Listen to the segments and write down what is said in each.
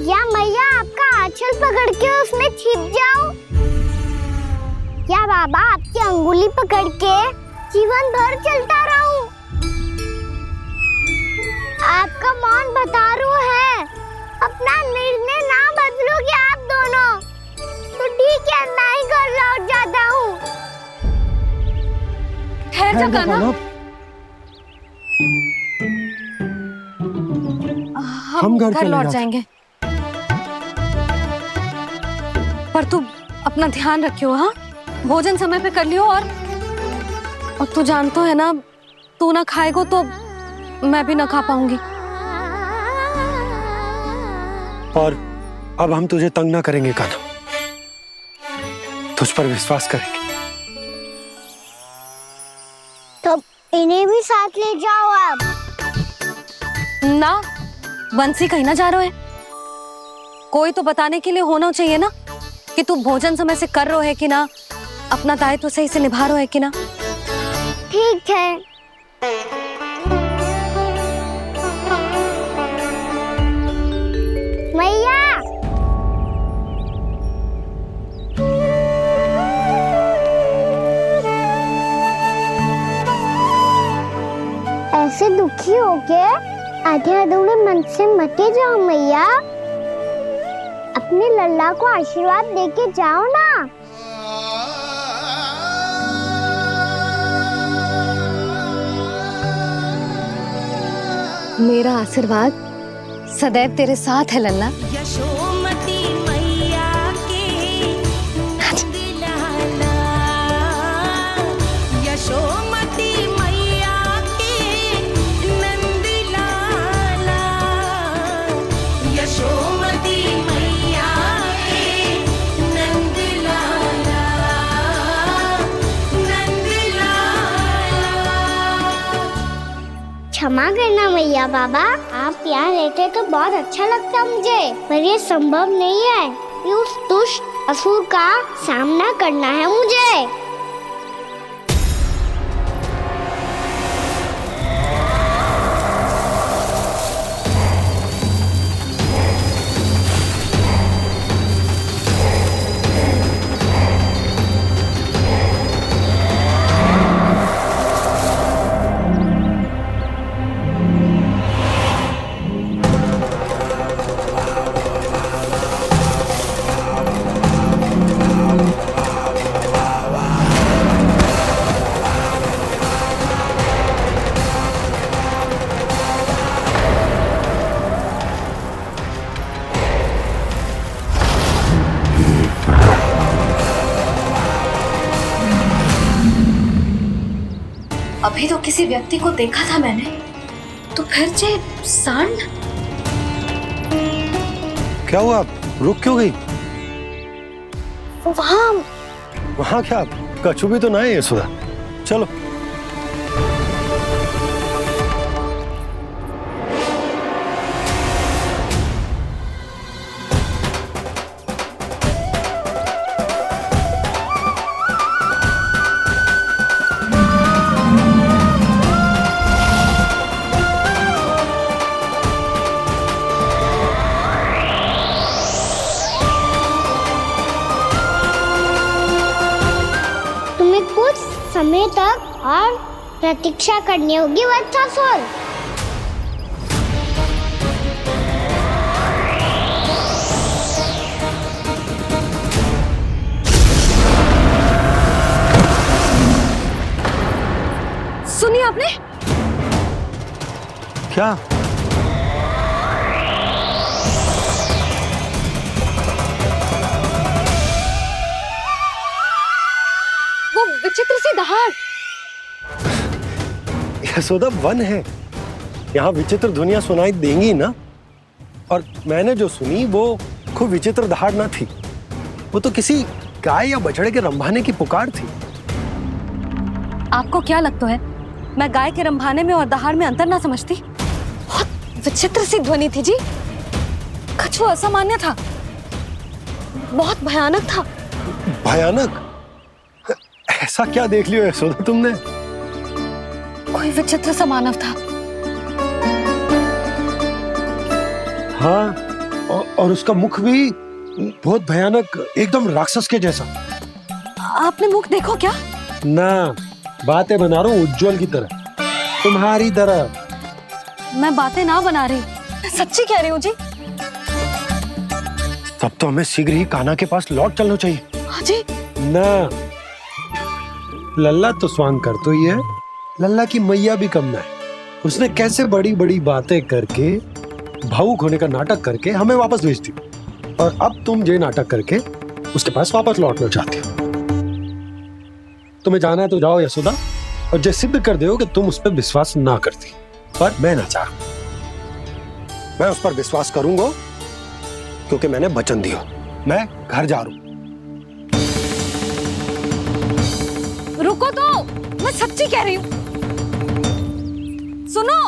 या मैया आपका आंचल पकड़ के उसमें छिप जाऊं? या बाबा आपकी अंगुली पकड़ के जीवन भर चलता रहूं? आपका मौन बतारू है, अपना निर्णय ना बदलोगे आप दोनों तो ठीक है, मैं ही घर लौट जाता हूँ। ठहर जा कान्हा, हम घर लौट जाएंगे, पर तू अपना ध्यान रखियो। हाँ, भोजन समय पे कर लियो। और तू जानतो है ना, तू ना खाएगो तो मैं भी ना खा पाऊंगी। और अब हम तुझे तंग ना करेंगे कान्हा, तुझ पर विश्वास करेंगे। तो इन्हें भी साथ ले जाओ आप। ना, बंसी कहीं ना जा रहे है। कोई तो बताने के लिए होना चाहिए ना कि तू भोजन समय से कर रहे है कि ना, अपना दायित्व सही से निभा रहे है कि ना। ठीक है। मैया, ऐसे दुखी हो के आधे अधूरे मन से मत जाओ मैया, अपने लल्ला को आशीर्वाद देके जाओ ना। मेरा आशीर्वाद सदैव तेरे साथ है लल्ला। यशोमती मैया के नंद लाला, यशोमती मैया के नंद लाला, यशोमती मैया के नंद लाला, नंद लाला। क्षमा करना मैया बाबा, आप यहाँ रहते तो बहुत अच्छा लगता मुझे, पर ये संभव नहीं है कि उस दुष्ट असुर का सामना करना है मुझे। अभी तो किसी व्यक्ति को देखा था मैंने, तो फिर से सांड। क्या हुआ, रुक क्यों गई? वहाँ क्या कछु भी तो ना है यशोदा, चलो। कुछ समय तक और प्रतीक्षा करनी होगी वत्सासुर। सुनिए आपने क्या? वो विचित्र सी दहाड़। यशोदा, वन है, यहाँ विचित्र ध्वनियां सुनाई देंगी ना। और मैंने जो सुनी वो खूब विचित्र दहाड़ ना थी, वो तो किसी गाय या बछड़े के रंभाने की पुकार थी। आपको क्या लगता है मैं गाय के रंभाने में और दहाड़ में अंतर ना समझती? बहुत विचित्र सी ध्वनि थी जी, कुछ वो असामान्य था, बहुत भयानक था। भयानक? ऐसा क्या देख लियो यशोदा तुमने? कोई विचित्र सा मानव था। हाँ, और उसका मुख भी बहुत भयानक, एकदम राक्षस के जैसा। आपने मुख देखो क्या? ना, बातें बना रहा हूँ उज्जवल की तरह, तुम्हारी तरह। मैं बातें ना बना रही, मैं सच्ची कह रही हूँ जी। तब तो हमें शीघ्र ही कान्हा के पास लौट चलना चाहिए। हाँ जी। ना, लल्ला तो स्वांग कर तो ही है, लल्ला की मैया भी कम ना है। उसने कैसे बड़ी बड़ी बातें करके, भावुक होने का नाटक करके हमें वापस भेज दी, और अब तुम ये नाटक करके उसके पास वापस लौटना चाहती हो। तुम्हें जाना है तो जाओ यशोदा, और ये सिद्ध कर दो कि तुम उस पर विश्वास ना करती। पर मैं ना चाहूं, मैं उस पर विश्वास करूंगा क्योंकि मैंने वचन दिया। मैं घर जा रहा हूं। रुको तो, मैं सच्ची कह रही हूँ। सुनो,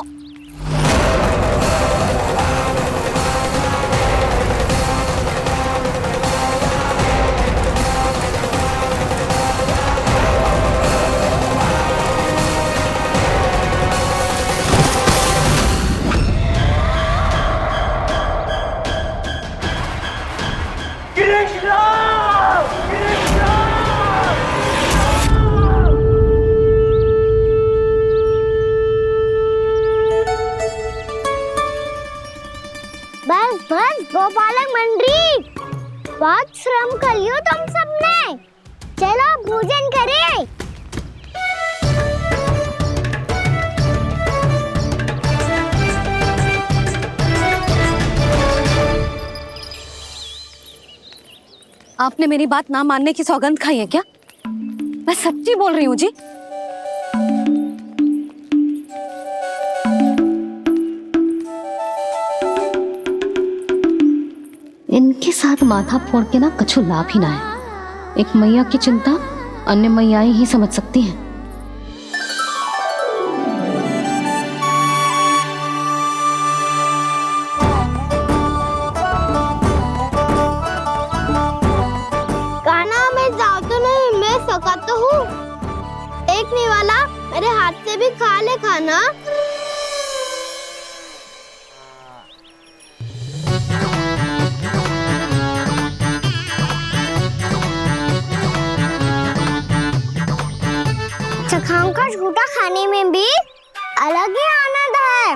बस बस गोपालक मंडली, बहुत श्रम कर लियो तुम सबने। चलो भोजन करें। आपने मेरी बात ना मानने की सौगंध खाई है क्या? मैं सच्ची बोल रही हूँ जी। इनके साथ माथा फोड़ के ना कछु लाभ ही ना है। एक मैया की चिंता अन्य मैयाएं ही समझ सकती हैं। कान्हा मैं जाओ तो नहीं, मैं सका तो हूँ। एक नहीं वाला मेरे हाथ से भी खा ले खाना। चखाओं का झूठा खाने में भी अलग ही आनंद है।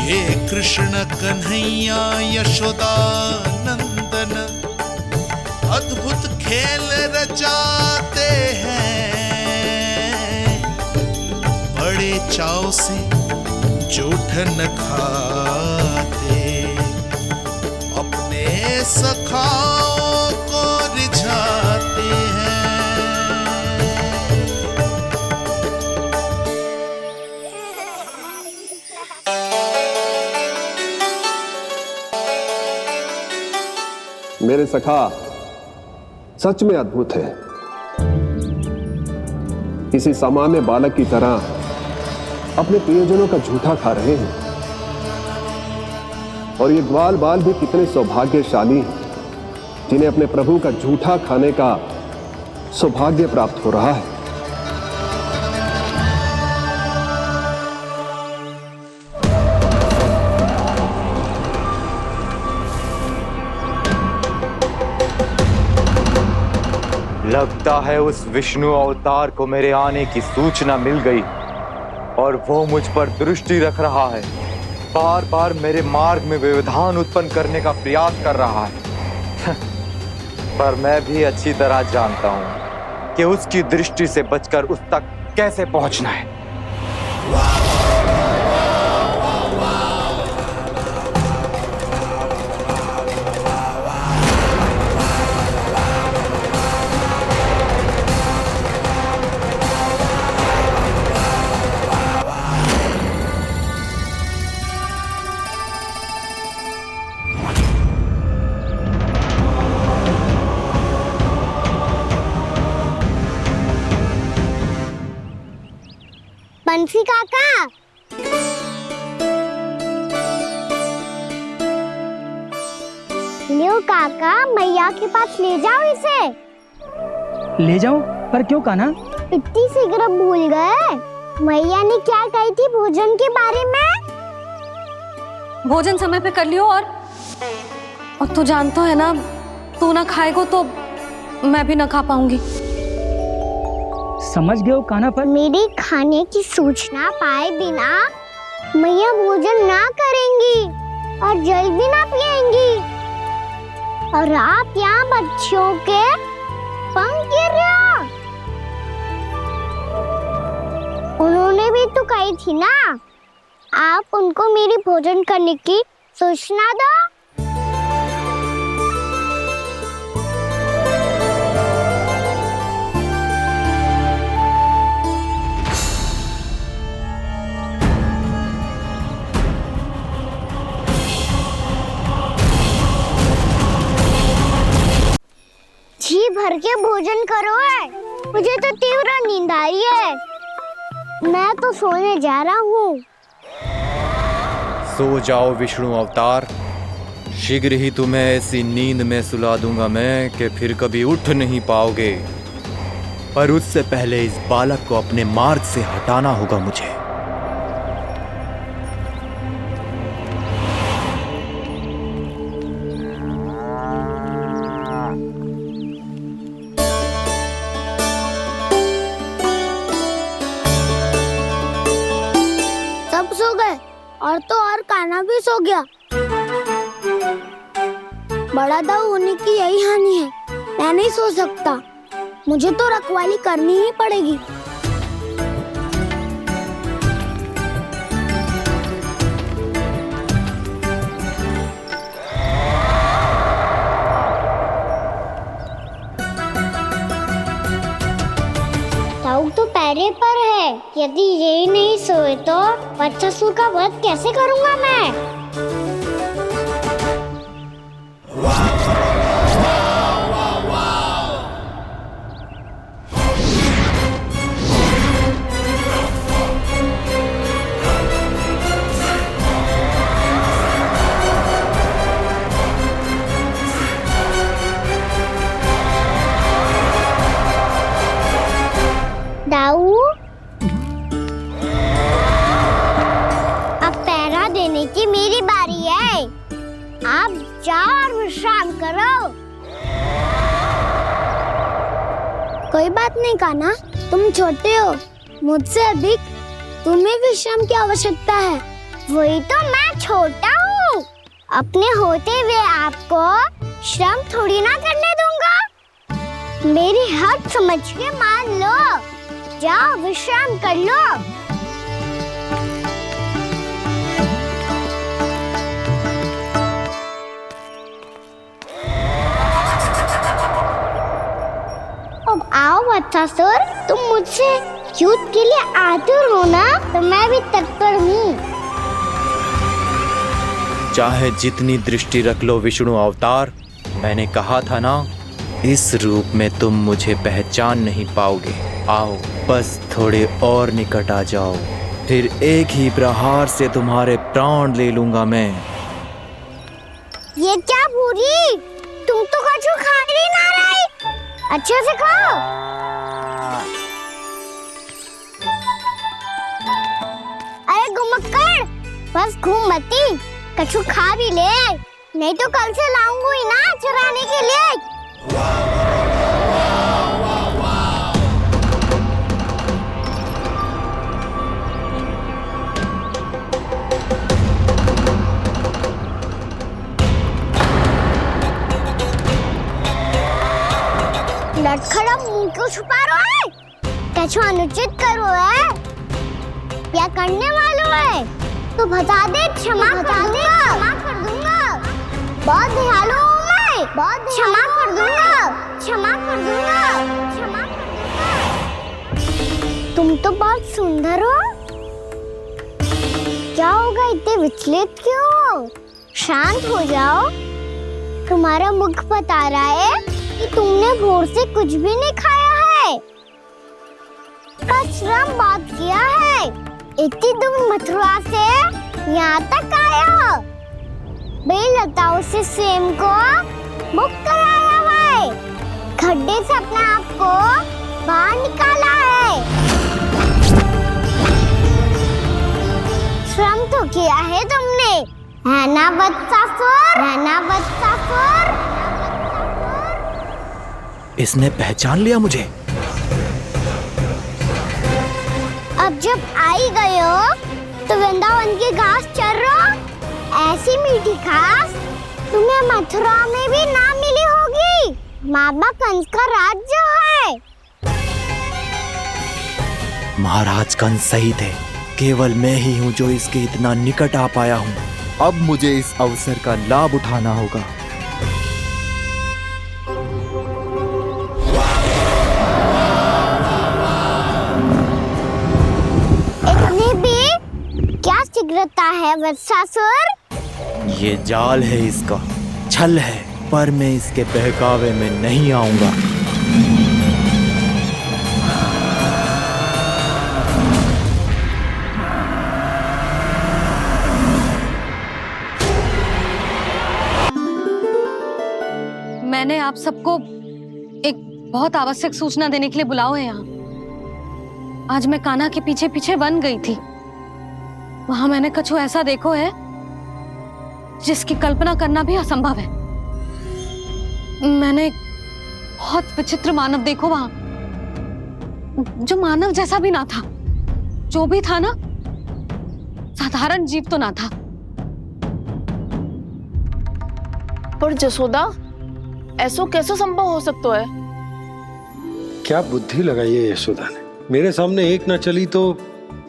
ये कृष्ण कन्हैया यशोदा नंदन अद्भुत खेल रचाते हैं, बड़े चाव से जूठ न खाते, अपने सखाओं को रिझाते हैं। मेरे सखा सच में अद्भुत है। किसी सामान्य बालक की तरह अपने प्रियजनों का झूठा खा रहे हैं, और ये ग्वाल बाल भी कितने सौभाग्यशाली हैं जिन्हें अपने प्रभु का झूठा खाने का सौभाग्य प्राप्त हो रहा है। लगता है उस विष्णु अवतार को मेरे आने की सूचना मिल गई और वो मुझ पर दृष्टि रख रहा है। बार बार मेरे मार्ग में व्यवधान उत्पन्न करने का प्रयास कर रहा है। पर मैं भी अच्छी तरह जानता हूं कि उसकी दृष्टि से बचकर उस तक कैसे पहुंचना है। बंसी काका, लियो काका, मैया के पास ले जाओ इसे। ले जाओ? पर क्यों कान्हा? इतनी शीघ्र भूल गए? मैया ने क्या कही थी भोजन के बारे में? भोजन समय पे कर लियो। और तू जानता है ना, तू ना खाएगो तो मैं भी ना खा पाऊंगी। समझ गए हो कान्हा पर? मेरी खाने की सूचना पाए बिना मैया भोजन ना करेंगी और जल भी ना पिएंगी। और आप यहाँ बच्चों के पंख गिर रहे हो। उन्होंने भी तो कही थी ना, आप उनको मेरी भोजन करने की सूचना दो। जी भर के भोजन करो है, मुझे तो तीव्र नींद आ रही है। मैं तो सोने जा रहा हूँ। सो जाओ विष्णु अवतार, शीघ्र ही तुम्हें ऐसी नींद में सुला दूंगा मैं कि फिर कभी उठ नहीं पाओगे। पर उससे पहले इस बालक को अपने मार्ग से हटाना होगा मुझे। सब सो गए और तो और कान्हा भी सो गया। बड़ा दाऊ होने की यही हानि है, मैं नहीं सो सकता। मुझे तो रखवाली करनी ही पड़ेगी। दाऊ तो पहले पर है, यदि यही नहीं सोए तो बच्चासुर का वध कैसे करूंगा मैं? दाऊ, अब पहरा देने की मेरी बारी है। आप जाओ और विश्राम करो। कोई बात नहीं कान्हा, तुम छोटे हो, मुझसे अधिक तुम्हें विश्राम की आवश्यकता है। वही तो, मैं छोटा हूँ, अपने होते हुए आपको श्रम थोड़ी ना करने दूंगा। मेरी हद समझ के मान लो। जाओ विश्राम कर लो। अब आओ बच्चासुर, तुम मुझसे युद्ध के लिए आतुर हो ना, तो मैं भी तत्पर हूँ। चाहे जितनी दृष्टि रख लो विष्णु अवतार, मैंने कहा था ना, इस रूप में तुम मुझे पहचान नहीं पाओगे। आओ बस थोड़े और निकट आ जाओ, फिर एक ही प्रहार से तुम्हारे प्राण ले लूंगा मैं। ये क्या भूरी, तुम तो कछु खा ही ना रही। अच्छे से खाओ। अरे घुमक्कड़, बस घूम मती, कछु खा भी ले, नहीं तो कल से लाऊंगी ना चराने के लिए। लटखड़ा मुंह क्यों छुपा रहा है? कछु अनुचित करो है या करने वालों है तो बता दे, क्षमा कर दूंगा। बहुत दयालु हूँ मैं, बहुत क्षमा कर दूंगा। तुम तो बहुत सुंदर हो। क्या होगा, इतने विचलित क्यों हो? शांत हो जाओ। तुम्हारा मुख बता रहा है कि तुमने भोर से कुछ भी नहीं खाया है, श्रम बात किया है। इतनी दूर मथुरा से यहाँ तक आया हो, बेलताओं से स्वयं को मुक्त कराया हुआ है, खड्डे से अपने आप को बाहर निकाला है। श्रम तो किया है तुमने, है ना वत्सासुर, है ना वत्सासुर। इसने पहचान लिया मुझे। अब जब आई गए हो तो वृंदावन की घास चर रहो। ऐसी मीठी घास तुम्हें मथुरा में भी ना मिली होगी। मामा कंस का राज्य है। महाराज कंस सही थे, केवल मैं ही हूँ जो इसके इतना निकट आ पाया हूँ। अब मुझे इस अवसर का लाभ उठाना होगा। इतनी भी क्या शीघ्रता है वत्सासुर। ये जाल है इसका, छल है, पर मैं इसके बहकावे में नहीं आऊंगा। मैंने आप सबको एक बहुत आवश्यक सूचना देने के लिए बुलाओ है यहाँ। आज मैं कान्हा के पीछे पीछे वन गई थी। वहां मैंने कछु ऐसा देखो है जिसकी कल्पना करना भी असंभव है। मैंने बहुत विचित्र मानव देखो वहां, जो मानव जैसा भी ना था। जो भी था ना, साधारण जीव तो ना था। पर जसोदा, ऐसो कैसे संभव हो सकता है? क्या बुद्धि लगाई है यशोदा ने। मेरे सामने एक न चली तो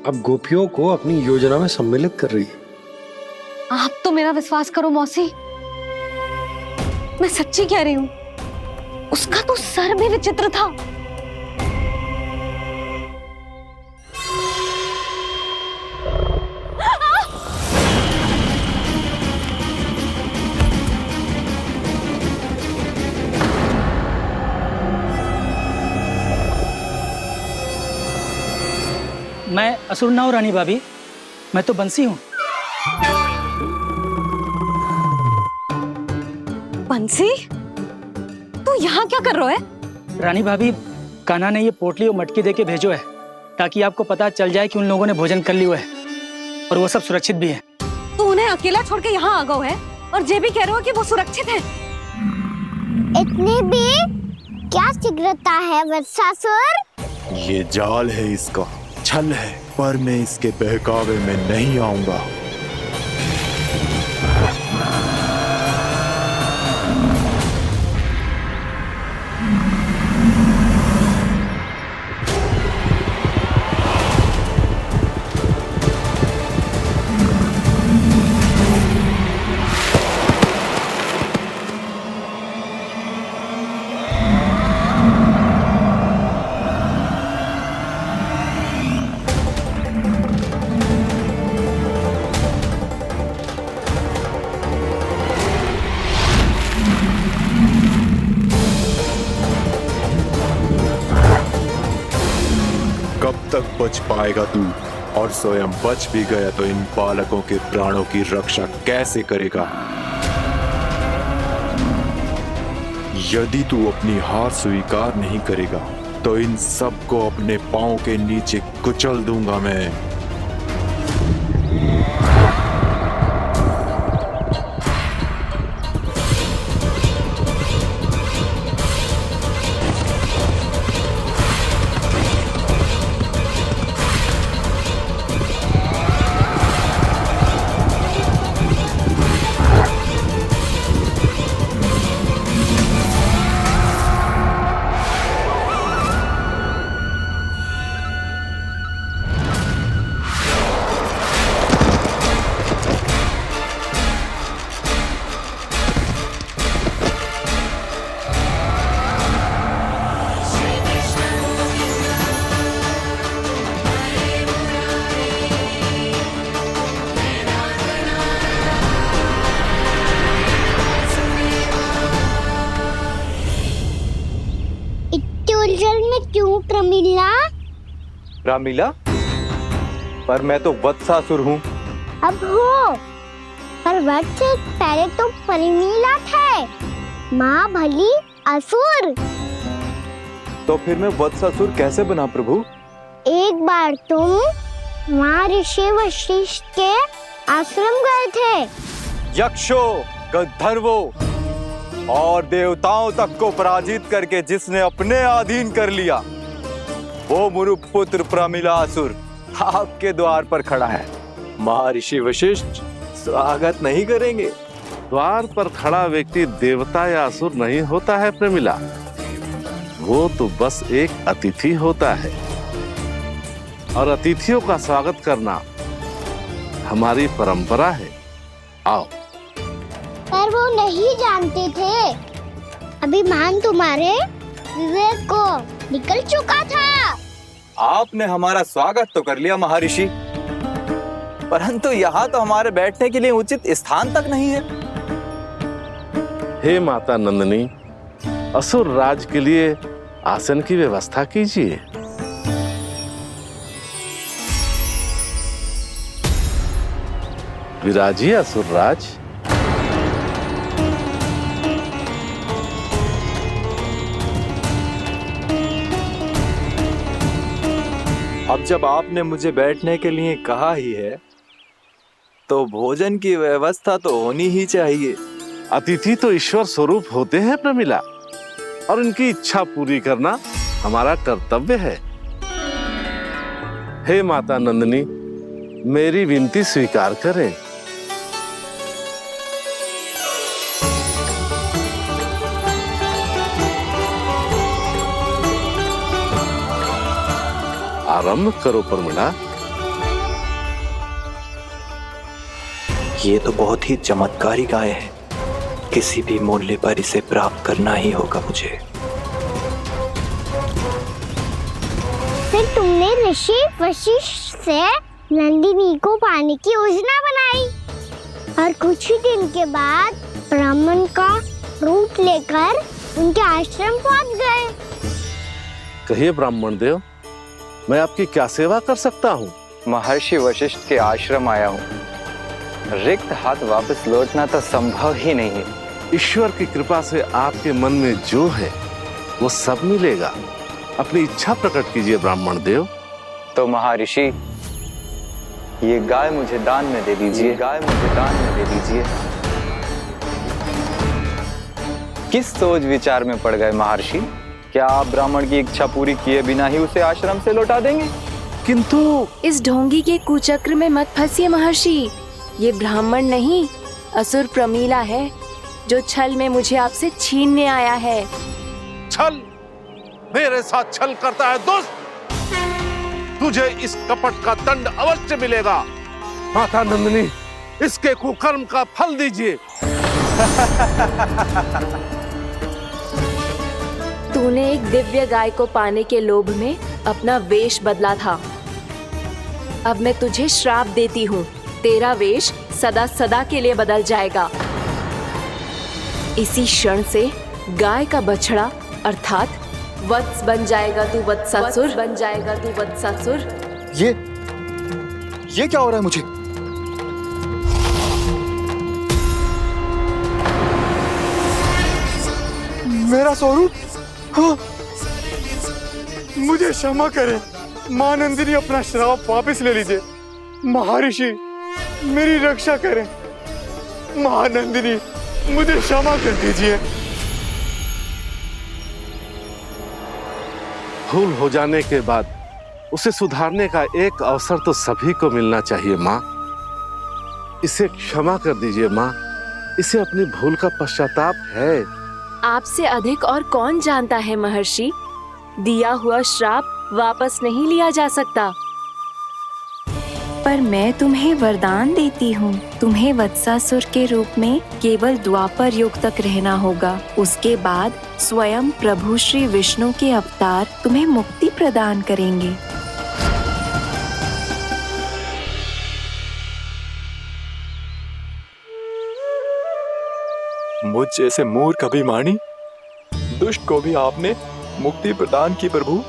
अब गोपियों को अपनी योजना में सम्मिलित कर रही है। आप तो मेरा विश्वास करो मौसी, मैं सच्ची कह रही हूँ। उसका तो सर भी विचित्र था। मैं असुर ना हूँ रानी भाभी, मैं तो बंसी हूँ। बंसी, तू यहाँ क्या कर रहा है? रानी भाभी, कान्हा ने ये पोटली और मटकी देके भेजो है ताकि आपको पता चल जाए कि उन लोगों ने भोजन कर लिया है और वो सब सुरक्षित भी है। तू उन्हें अकेला छोड़ के यहाँ आ गए है और ये भी कह रहे हो कि वो सुरक्षित है। इतनी भी क्या शीघ्रता है वत्सासुर। ये जाल है इसका, छल है, पर मैं इसके बहकावे में नहीं आऊंगा। कब तक बच पाएगा तू? और स्वयं बच भी गया तो इन बालकों के प्राणों की रक्षा कैसे करेगा? यदि तू अपनी हार स्वीकार नहीं करेगा तो इन सबको अपने पांव के नीचे कुचल दूंगा मैं। उलझन में क्यों प्रमिला? रामलीला, पर मैं तो वत्सासुर हूँ। अब हो, पर वत्स से पहले तो परिमीला थे, माँ भली असुर। तो फिर मैं वत्सासुर कैसे बना प्रभु? एक बार तुम माँ ऋषि वशिष्ठ के आश्रम गए थे यक्षों, गंधर्वों और देवताओं तक को पराजित करके जिसने अपने अधीन कर लिया, वो मुरुपुत्र प्रमिलासुर आपके द्वार पर खड़ा है। महर्षि वशिष्ठ स्वागत नहीं करेंगे? द्वार पर खड़ा व्यक्ति देवता या असुर नहीं होता है प्रमिला, वो तो बस एक अतिथि होता है और अतिथियों का स्वागत करना हमारी परंपरा है। आओ। पर वो नहीं जानते थे, अभिमान तुम्हारे विवेक को निकल चुका था। आपने हमारा स्वागत तो कर लिया महर्षि, परंतु यहाँ तो हमारे बैठने के लिए उचित स्थान तक नहीं है। हे माता नंदिनी, असुर राज के लिए आसन की व्यवस्था कीजिए। विराजिए असुर राज। अब जब आपने मुझे बैठने के लिए कहा ही है, तो भोजन की व्यवस्था तो होनी ही चाहिए। अतिथि तो ईश्वर स्वरूप होते हैं प्रमिला, और उनकी इच्छा पूरी करना हमारा कर्तव्य है। हे माता नंदिनी, मेरी विनती स्वीकार करें। आरंभ करो प्रमिला। ये तो बहुत ही चमत्कारी गाय है, किसी भी मूल्य पर इसे प्राप्त करना ही होगा मुझे। फिर तुमने ऋषि वशिष्ठ से नंदिनी को पाने की योजना बनाई और कुछ ही दिन के बाद ब्राह्मण का रूप लेकर उनके आश्रम पहुंच गए। कहिए ब्राह्मण देव, मैं आपकी क्या सेवा कर सकता हूँ? महर्षि वशिष्ठ के आश्रम आया हूँ। रिक्त हाथ वापस लौटना तो संभव ही नहीं है। ईश्वर की कृपा से आपके मन में जो है वो सब मिलेगा। अपनी इच्छा प्रकट कीजिए ब्राह्मण देव। तो महर्षि, ये गाय मुझे दान में दे दीजिए। गाय मुझे दान में दे दीजिए। किस सोच विचार में पड़ गए महर्षि? क्या आप ब्राह्मण की इच्छा पूरी किए बिना ही उसे आश्रम से लौटा देंगे? किंतु इस ढोंगी के कुचक्र में मत फंसिए महर्षि। ये ब्राह्मण नहीं, असुर प्रमीला है, जो छल में मुझे आपसे छीनने आया है। छल? मेरे साथ छल करता है दुष्ट? तुझे इस कपट का दंड अवश्य मिलेगा। माता नंदिनी, इसके कुकर्म का फल दीजिए। तूने एक दिव्य गाय को पाने के लोभ में अपना वेश बदला था। अब मैं तुझे श्राप देती हूँ, तेरा वेश सदा सदा के लिए बदल जाएगा। इसी क्षण से गाय का बछड़ा अर्थात वत्स बन जाएगा तू वत्सासुर। बन जाएगा तू वत्सासुर। ये क्या हो रहा है मुझे? मेरा स्वरूप? हाँ। मुझे क्षमा करें मां नंदिनी, अपना श्राप वापस ले लीजिए। महर्षि, मेरी रक्षा करें। मां नंदिनी, मुझे क्षमा कर दीजिए। भूल हो जाने के बाद उसे सुधारने का एक अवसर तो सभी को मिलना चाहिए माँ। इसे क्षमा कर दीजिए माँ, इसे अपनी भूल का पश्चाताप है। आपसे अधिक और कौन जानता है महर्षि, दिया हुआ श्राप वापस नहीं लिया जा सकता। पर मैं तुम्हें वरदान देती हूँ, तुम्हें वत्सासुर के रूप में केवल द्वापर युग तक रहना होगा। उसके बाद स्वयं प्रभु श्री विष्णु के अवतार तुम्हें मुक्ति प्रदान करेंगे। मुझ जैसे मूर्ख अभिमानी दुष्ट को भी आपने मुक्ति प्रदान की प्रभु।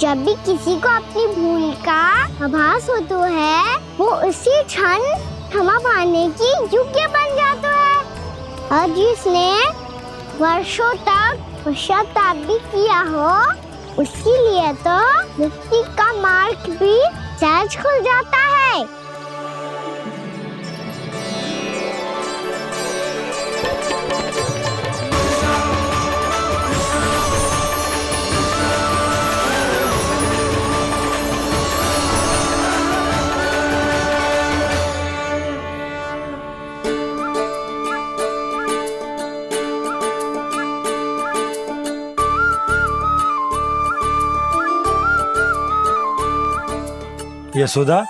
जब भी किसी को अपनी भूल का आभास होता है, वो उसी क्षण क्षमा पाने की योग्य बन जाता है। और जिसने वर्षों तक पश्चाताप भी किया हो, उसके लिए तो मुक्ति का मार्ग भी सहज खुल जाता है। यशोदा,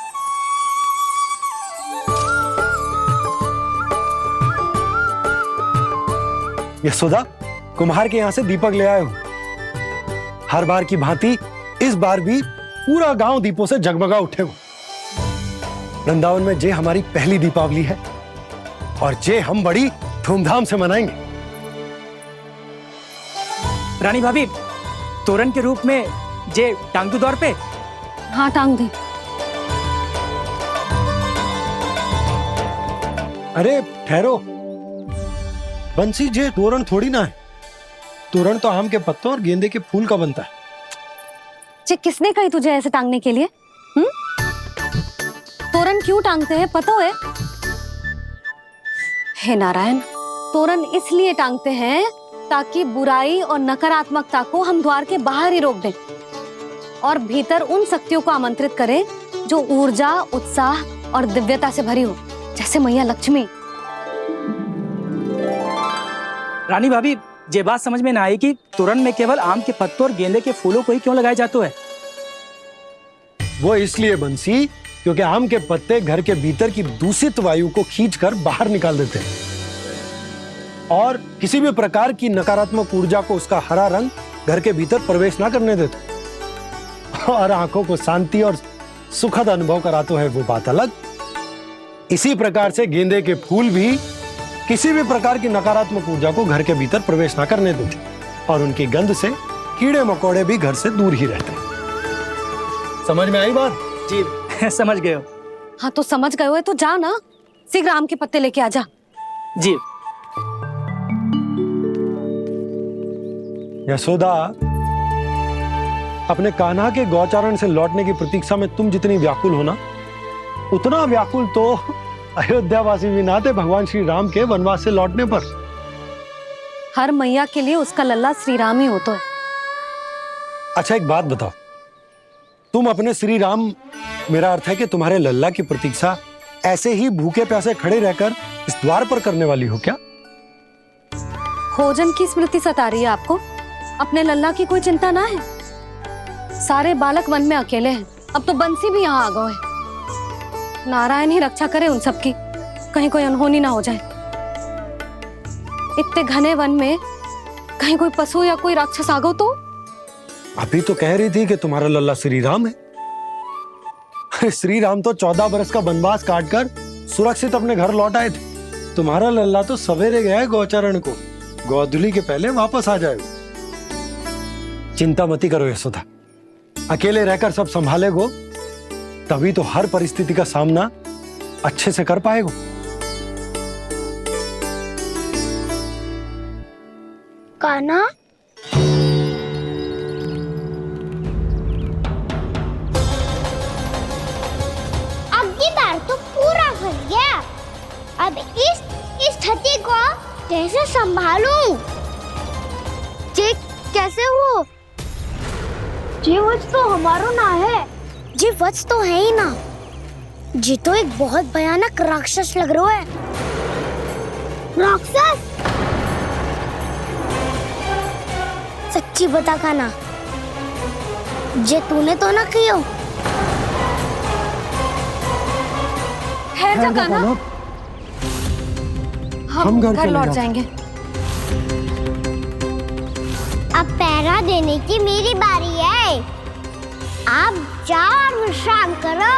यशोदा, कुम्हार के यहां से दीपक ले आए हो। हर बार की भांति इस बार भी पूरा गांव दीपों से जगमगा उठे हो। वृंदावन में जे हमारी पहली दीपावली है और जे हम बड़ी धूमधाम से मनाएंगे। रानी भाभी, तोरण के रूप में जे टांग दो दौर पे। हाँ, टांग दे। अरे ठहरो, बंसी, जे तोरण थोड़ी ना है। तोरण तो आम के पत्तों और गेंदे के फूल का बनता है। जे किसने कही तुझे ऐसे टांगने के लिए? तोरण क्यों टांगते हैं पता है? हे नारायण, तोरण इसलिए टांगते हैं ताकि बुराई और नकारात्मकता को हम द्वार के बाहर ही रोक दें और भीतर उन शक्तियों को आमंत्रित करें जो ऊर्जा, उत्साह और दिव्यता से भरी हो, जैसे मैया लक्ष्मी। रानी भाभी, ये बात समझ में ना आई कि तोरण में केवल आम के पत्तों और गेंदे के फूलों को ही क्यों लगाया जाता है? वो इसलिए बंसी, क्योंकि आम के पत्ते घर के भीतर की दूषित वायु को खींचकर बाहर निकाल देते हैं और किसी भी प्रकार की नकारात्मक ऊर्जा को उसका हरा रंग घर के भीतर प्रवेश ना करने देते और आंखों को शांति और सुखद अनुभव कराते है, वो बात अलग। इसी प्रकार से गेंदे के फूल भी किसी भी प्रकार की नकारात्मक ऊर्जा को घर के भीतर प्रवेश ना करने देते और उनकी गंध से कीड़े मकोड़े भी घर से दूर ही रहते हैं। समझ में आई बात? जी, समझ गए हो। हाँ, तो समझ गए हो तो जा ना, शीघ्र आम के पत्ते लेके आ जा। जी। यशोदा, अपने कान्हा के गौचारण से लौटने की प्रतीक्षा में तुम जितनी व्याकुल हो ना, उतना व्याकुल तो अयोध्यावासी भी ना थे भगवान श्री राम के वनवास से लौटने पर। हर मैया के लिए उसका लल्ला श्री राम ही होता है। अच्छा, एक बात बताओ, तुम अपने श्री राम, मेरा अर्थ है कि तुम्हारे लल्ला की प्रतीक्षा ऐसे ही भूखे प्यासे खड़े रहकर इस द्वार पर करने वाली हो क्या? भोजन की स्मृति सता रही है आपको? अपने लल्ला की कोई चिंता ना है। सारे बालक वन में अकेले हैं, अब तो बंसी भी यहाँ आ गए हैं। नारायण ही रक्षा करे उन सबकी, कहीं कोई अनहोनी ना हो जाए। इतने घने वन में कहीं कोई पशु या कोई राक्षस आ गो तो? अभी तो कह रही थी कि तुम्हारा लल्ला श्री राम है। श्री राम तो 14 बरस का वनवास काटकर सुरक्षित अपने घर लौट आए थे। तुम्हारा लल्ला तो सवेरे गया है गौचरण को, गोधूली के पहले वापस आ जाएगा। चिंता मती करो यशोदा, अकेले रहकर सब संभालेगो तभी तो हर परिस्थिति का सामना अच्छे से कर पाएगो। कान्हा, तो पूरा फंस गया। अब इस स्थिति को कैसे संभालूं? जी कैसे हो? जी वच तो हमारो ना है। जी वच तो है ही ना। जी तो एक बहुत भयानक राक्षस लग रहा है। राक्षस? सच्ची बता कान्हा, जे तूने तो ना कियो? हम घर लौट जाएंगे। अब पहरा देने की मेरी बारी है। आप जाओ और विश्राम करो।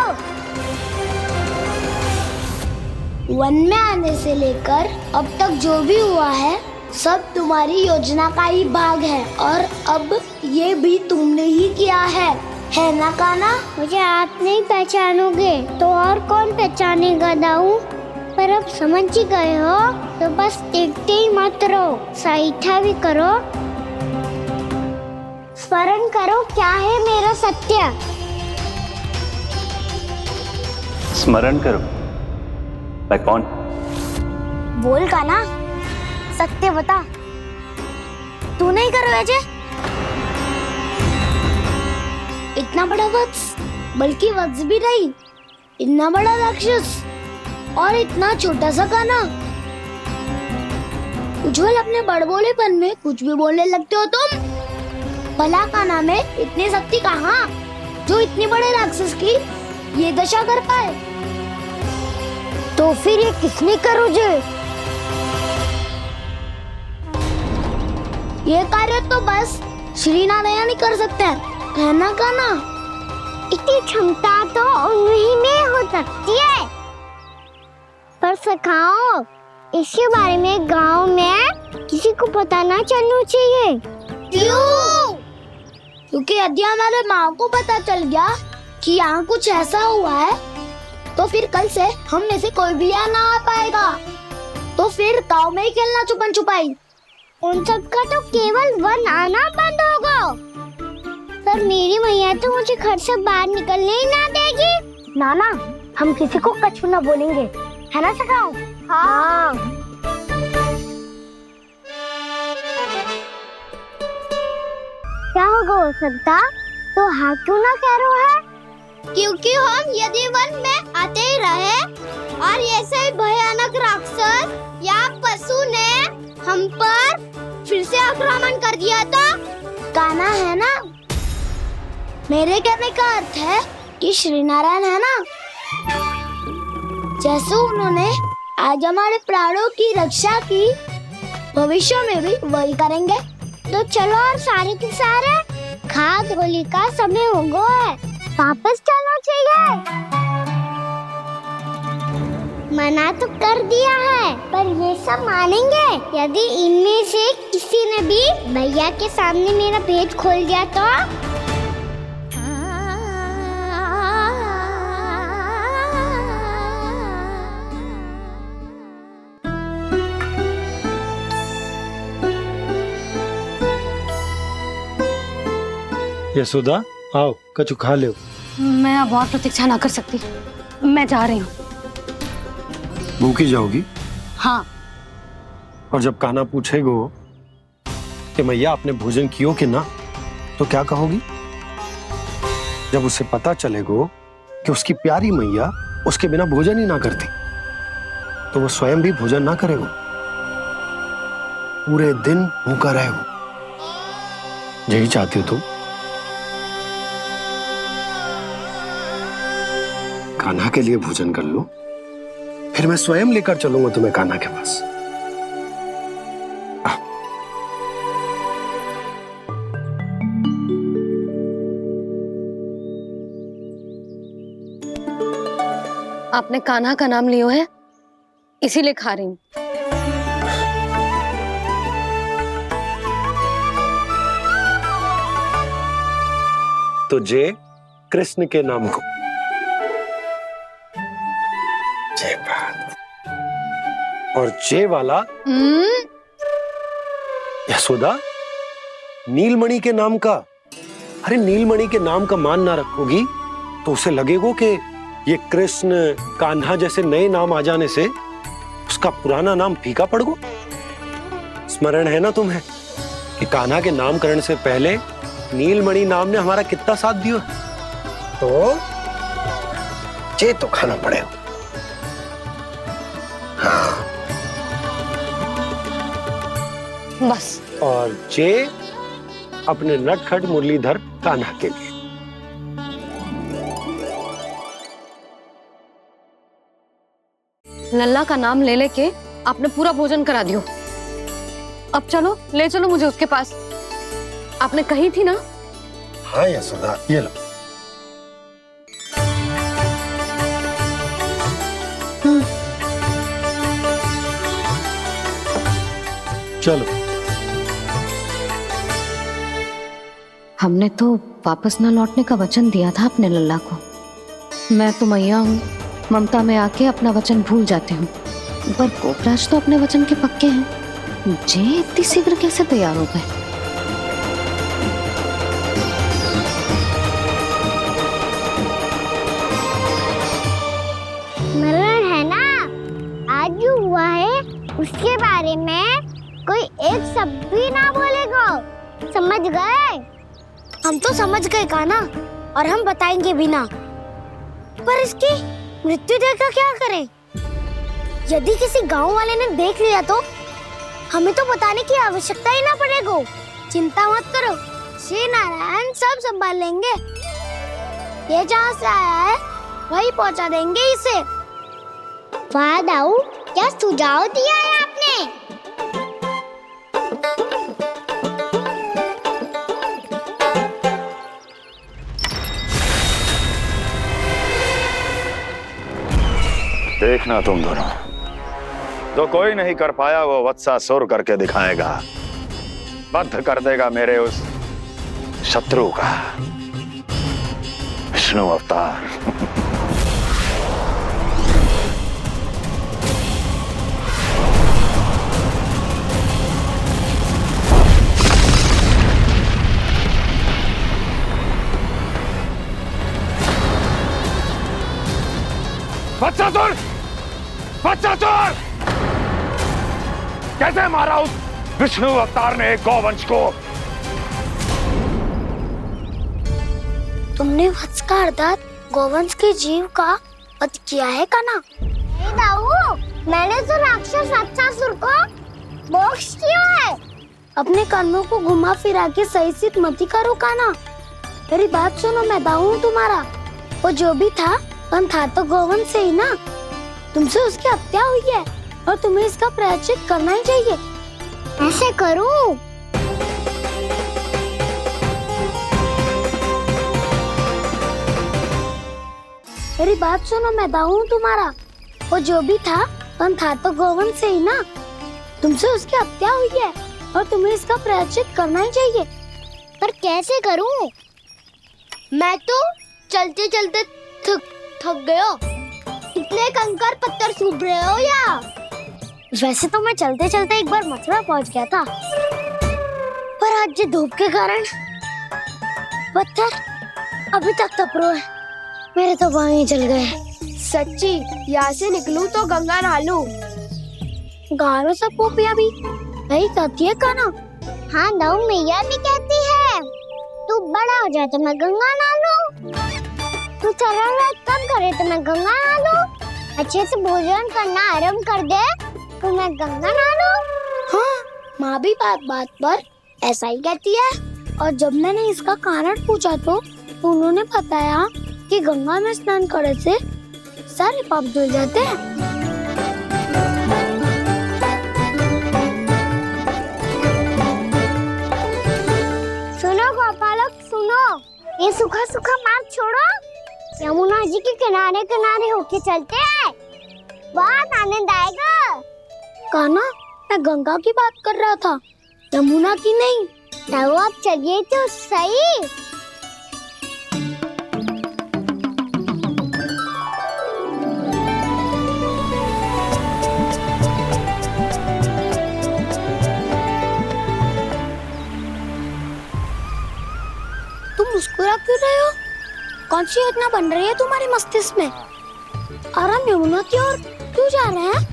वन में आने से लेकर अब तक जो भी हुआ है सब तुम्हारी योजना का ही भाग है और अब ये भी तुमने ही किया है ना कान्हा? मुझे आप नहीं पहचानोगे तो और कौन पहचानेगा दाऊ? पर अब समझ ही गए हो तो बस देखते ही मत रहो, सहीठा भी करो। स्मरण करो क्या है मेरा सत्य। स्मरण करो? मैं कौन? बोल कान्हा, सत्य बता। तू नहीं करो अजय? इतना बड़ा वत्स, बल्कि वत्स भी नहीं, इतना बड़ा राक्षस और इतना छोटा सा कान्हा। उज्जवल अपने बड़बोलेपन में कुछ भी बोलने लगते हो तुम। भला कान्हा में इतनी शक्ति कहाँ जो इतनी बड़े राक्षस की ये दशा कर पाए, तो फिर ये किसने करो जे? ये कार्य तो बस श्री नारायण ही कर सकते हैं, है ना कान्हा? इतनी क्षमता तो उन्हीं में हो सकती है, पर सखाओ इसके बारे में गांव में किसी को पता ना चलना चाहिए। क्यों? क्योंकि यदि हमारे माँ को पता चल गया कि यहाँ कुछ ऐसा हुआ है, तो फिर कल से हम में से कोई भी यहाँ ना आ पाएगा। तो फिर गांव में ही खेलना छुपन छुपाई। उन सबका तो केवल वन आना बंद होगा, पर मेरी मैया तो मुझे घर से बाहर निकलने ही ना देगी। नाना, हम किसी को कछु ना बोलेंगे, है ना सखाओ? हाँ। क्या होगा हो सकता? तो हाँ क्यों ना कह रहा है? क्योंकि हम यदि वन में आते ही रहे और ऐसे ही भयानक राक्षस या पशु ने हम पर फिर से आक्रमण कर दिया तो कान्हा, है ना? मेरे कहने का अर्थ है कि श्री नारायण है ना, जैसे उन्होंने आज हमारे प्राणों की रक्षा की, भविष्य में भी वही करेंगे। तो चलो और सारे के सारे खाद होली का समय हो गया है, वापस चलना चाहिए। मना तो कर दिया है, पर ये सब मानेंगे यदि इनमें से किसी ने भी भैया के सामने मेरा पेट खोल दिया तो? यशोदा, आओ कछु खा लो। मैं अब और प्रतीक्षा ना कर सकती, मैं जा रही हूँ। भूखी जाओगी? हाँ। और जब कान्हा पूछेगो कि मैया आपने भोजन कियो कि ना, तो क्या कहोगी? जब उसे पता चलेगो कि उसकी प्यारी मैया उसके बिना भोजन ही ना करती, तो वो स्वयं भी भोजन ना करेगो, पूरे दिन भूखा रहेगो। यही चाहती हो तुम? कान्हा के लिए भोजन कर लो, फिर मैं स्वयं लेकर चलूंगा तुम्हें कान्हा के पास। आपने कान्हा का नाम लियो है, इसीलिए खा रही हूँ। तो जय कृष्ण के नाम को। जय बात। और जय वाला यशोदा, नीलमणि के नाम का। अरे नीलमणि के नाम का मान ना रखोगी तो उसे लगेगा कि ये कृष्ण कान्हा जैसे नए नाम आ जाने से उसका पुराना नाम फीका पड़ गो। स्मरण है ना तुम्हें कि कान्हा के नामकरण से पहले नीलमणि नाम ने हमारा कितना साथ दिया? तो जे तो खाना पड़ेगा। हाँ। बस। और जे अपने नटखट मुरलीधर कान्हा के लिए। लल्ला का नाम ले लेके आपने पूरा भोजन करा दियो। अब चलो, ले चलो मुझे उसके पास। आपने कही थी ना? हाँ यशोदा, ये लो। चलो। हमने तो वापस ना लौटने का वचन दिया था अपने लल्ला को। मैं तो मैया हूँ, ममता में आके अपना वचन भूल जाती हूँ, पर गोपराज तो अपने वचन के पक्के हैं। जे इतनी शीघ्र कैसे तैयार हो गए? मरण है ना, आज जो हुआ है उसके बारे में कोई एक शब्द भी ना बोलेगा, समझ गए? हम तो समझ गए कान्हा, और हम बताएंगे भी ना। पर इसकी मृत्यु देखकर क्या करें? यदि किसी गांव वाले ने देख लिया तो हमें तो बताने की आवश्यकता ही ना पड़ेगा। चिंता मत करो, श्री नारायण सब संभाल लेंगे। ये जहाँ से आया है वही पहुंचा देंगे इसे। वाह दाऊ, क्या सुझाव दिया है आपने। देखना तुम दोनों, जो कोई नहीं कर पाया वो वत्सासुर करके दिखाएगा, बद्ध कर देगा मेरे उस शत्रु का विष्णु अवतार। वत्सासुर! वत्सासुर! कैसे मारा उस विष्णु अवतार ने गौवंश को? तुमने वत्स का अर्थात गोवंश के जीव का वध किया है कान्हा। नहीं दाऊ, मैंने तो राक्षस वत्सासुर को मोक्ष किया है। अपने कर्मों को घुमा फिरा के सही सिद्ध मत करो कान्हा। मेरी बात सुनो, मैं दाऊ हूँ तुम्हारा। वो जो भी था पर था तो गोवंश से ही ना। तुमसे उसकी हत्या हुई है और तुम्हें इसका प्रायश्चित करना ही चाहिए। ऐसे करूं? मेरी बात सुनो, मैं दाऊ हूँ तुम्हारा। वो जो भी था पर था तो गोवंश से ही ना। तुमसे उसकी हत्या हुई है और तुम्हें इसका प्रायश्चित करना ही चाहिए। पर कैसे करूं? मैं तो चलते चलते थक गया। इतने कंकर पत्थर सूख रहे हो या? वैसे तो मैं चलते चलते एक बार मथुरा पहुंच गया था, पर आज ये धूप के कारण पत्थर अभी तक तप रहे हैं। मेरे तो पाँव ही जल गए। सच्ची, यहाँ से निकलूं तो गंगा नहा लूं। गारो सब पोपिया भी यही कहती है कान्हा। हाँ दाऊ, मैया भी कहती है तू बड़ा हो जाए तो मैं गंगा नहा लूं, तू शरारत कम करे तो मैं गंगा नहा लूं, अच्छे से भोजन करना आरंभ कर दे तो मैं गंगा नहा लूं। हाँ, माँ भी बात बात पर ऐसा ही कहती है। और जब मैंने इसका कारण पूछा तो उन्होंने बताया कि गंगा में स्नान करने से सारे पाप धुल जाते हैं। सुनो गोपालक, सुनो, ये सूखा सूखा मार्ग छोड़ो, यमुना जी के किनारे किनारे होके चलते हैं, बहुत आनंद आएगा। कान्हा, मैं गंगा की बात कर रहा था, यमुना की नहीं। तो आप चलिए तो सही। तुम मुस्कुरा क्यों रहे हो? कौन सी योजना बन रही है तुम्हारे मस्तिष्क में? और हम यमुना की ओर क्यों जा रहे हैं?